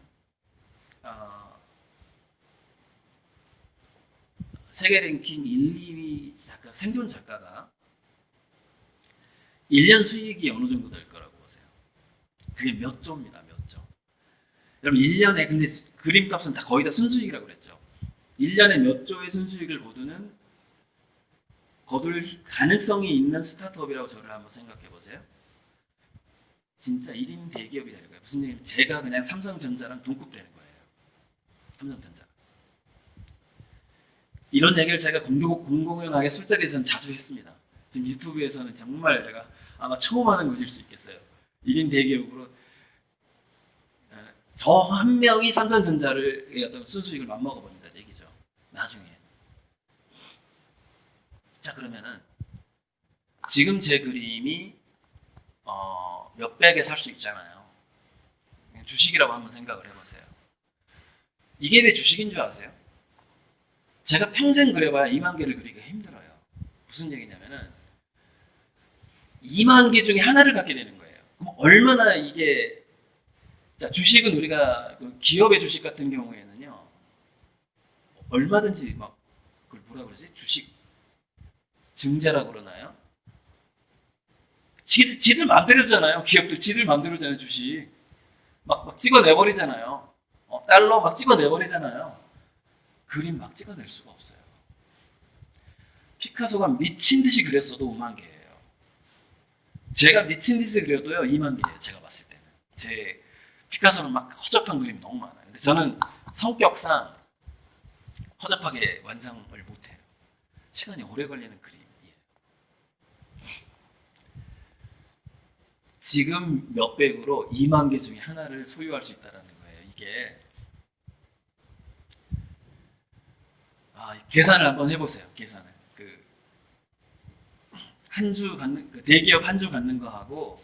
세계 랭킹 1, 2위 작가 생존 작가가 1년 수익이 어느 정도 될 거라고 보세요. 그게 몇 조입니다. 몇 조. 여러분 1년에 근데 그림값은 다 거의 다 순수익이라고 그랬죠. 1년에 몇 조의 순수익을 거둘 가능성이 있는 스타트업이라고 저를 한번 생각해 보세요. 진짜 1인 대기업이 되는 거예요. 무슨 얘기냐면 제가 그냥 삼성전자랑 동급되는 거예요. 삼성전자. 이런 얘기를 제가 공공연하게 술자리에서는 자주 했습니다. 지금 유튜브에서는 정말 내가 아마 처음 하는 것일 수 있겠어요. 1인 대기업으로 저 한 명이 삼성전자를 어떤 순수익을 맞먹어버린다는 얘기죠. 나중에. 자 그러면은 지금 제 그림이 몇백에 살 수 있잖아요. 주식이라고 한번 생각을 해보세요. 이게 왜 주식인 줄 아세요? 제가 평생 그려봐야 2만 개를 그리기가 힘들어요. 무슨 얘기냐면은 2만 개 중에 하나를 갖게 되는 거예요. 그럼 얼마나 이게 자 주식은 우리가 그 기업의 주식 같은 경우에는요 얼마든지 막 그걸 뭐라 그러지? 주식 증자라고 그러나요? 지들 맘대로잖아요. 기업들 지들 맘대로잖아요. 주식 막 찍어내버리잖아요. 달러 막 찍어내버리잖아요. 그림 막 찍어낼 수가 없어요. 피카소가 미친 듯이 그렸어도 5만 개예요. 제가 미친 듯이 그려도요 2만 개예요. 제가 봤을 때는. 제 피카소는 막 허접한 그림 너무 많아요. 근데 저는 성격상 허접하게 완성을 못해요. 시간이 오래 걸리는 그림이에요. 지금 몇백으로 2만 개 중에 하나를 소유할 수 있다는 거예요. 이게 계산을 한번 해보세요. 계산을 한 주 갖는 대기업 한 주 갖는 거하고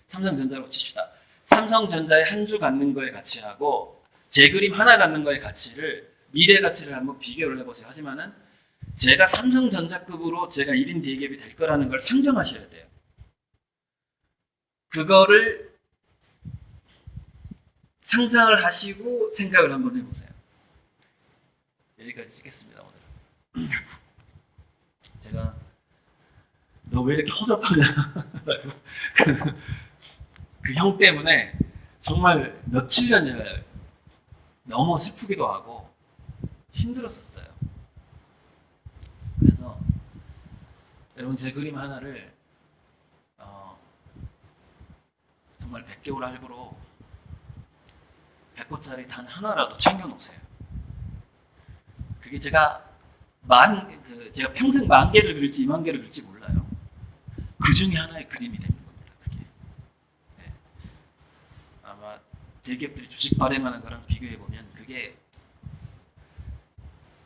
삼성전자로 칩시다. 삼성전자의 한 주 갖는 거의 가치하고 제 그림 하나 갖는 거의 가치를 미래 가치를 한번 비교를 해보세요. 하지만은 제가 삼성전자급으로 제가 1인 대기업이 될 거라는 걸 상정하셔야 돼요. 그거를 상상을 하시고 생각을 한번 해보세요. 여기까지 찍겠습니다. 오늘 제가 너 왜 이렇게 허접하냐 그 형 때문에 정말 며칠 전 제가 너무 슬프기도 하고 힘들었었어요. 그래서 여러분 제 그림 하나를 정말 100개월 할부로 100호짜리 단 하나라도 챙겨놓으세요. 그게 제가 제가 평생 10,000개를 그릴지 20,000개를 그릴지 몰라요. 그 중에 하나의 그림이 되는 겁니다. 그게. 네. 아마 대기업들이 주식 발행하는 거랑 비교해 보면 그게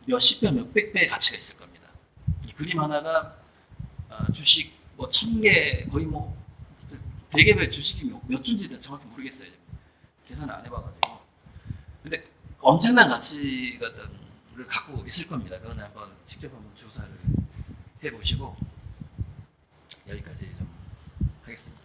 몇십 배, 몇백 배의 가치가 있을 겁니다. 이 그림 하나가 주식 뭐 1,000개 거의 뭐 대기업의 주식이 몇 주인지 정확히 모르겠어요. 계산을 안 해봐가지고. 근데 엄청난 가치가 를 갖고 있을 겁니다. 그건 한번 직접 한번 조사를 해보시고 여기까지 좀 하겠습니다.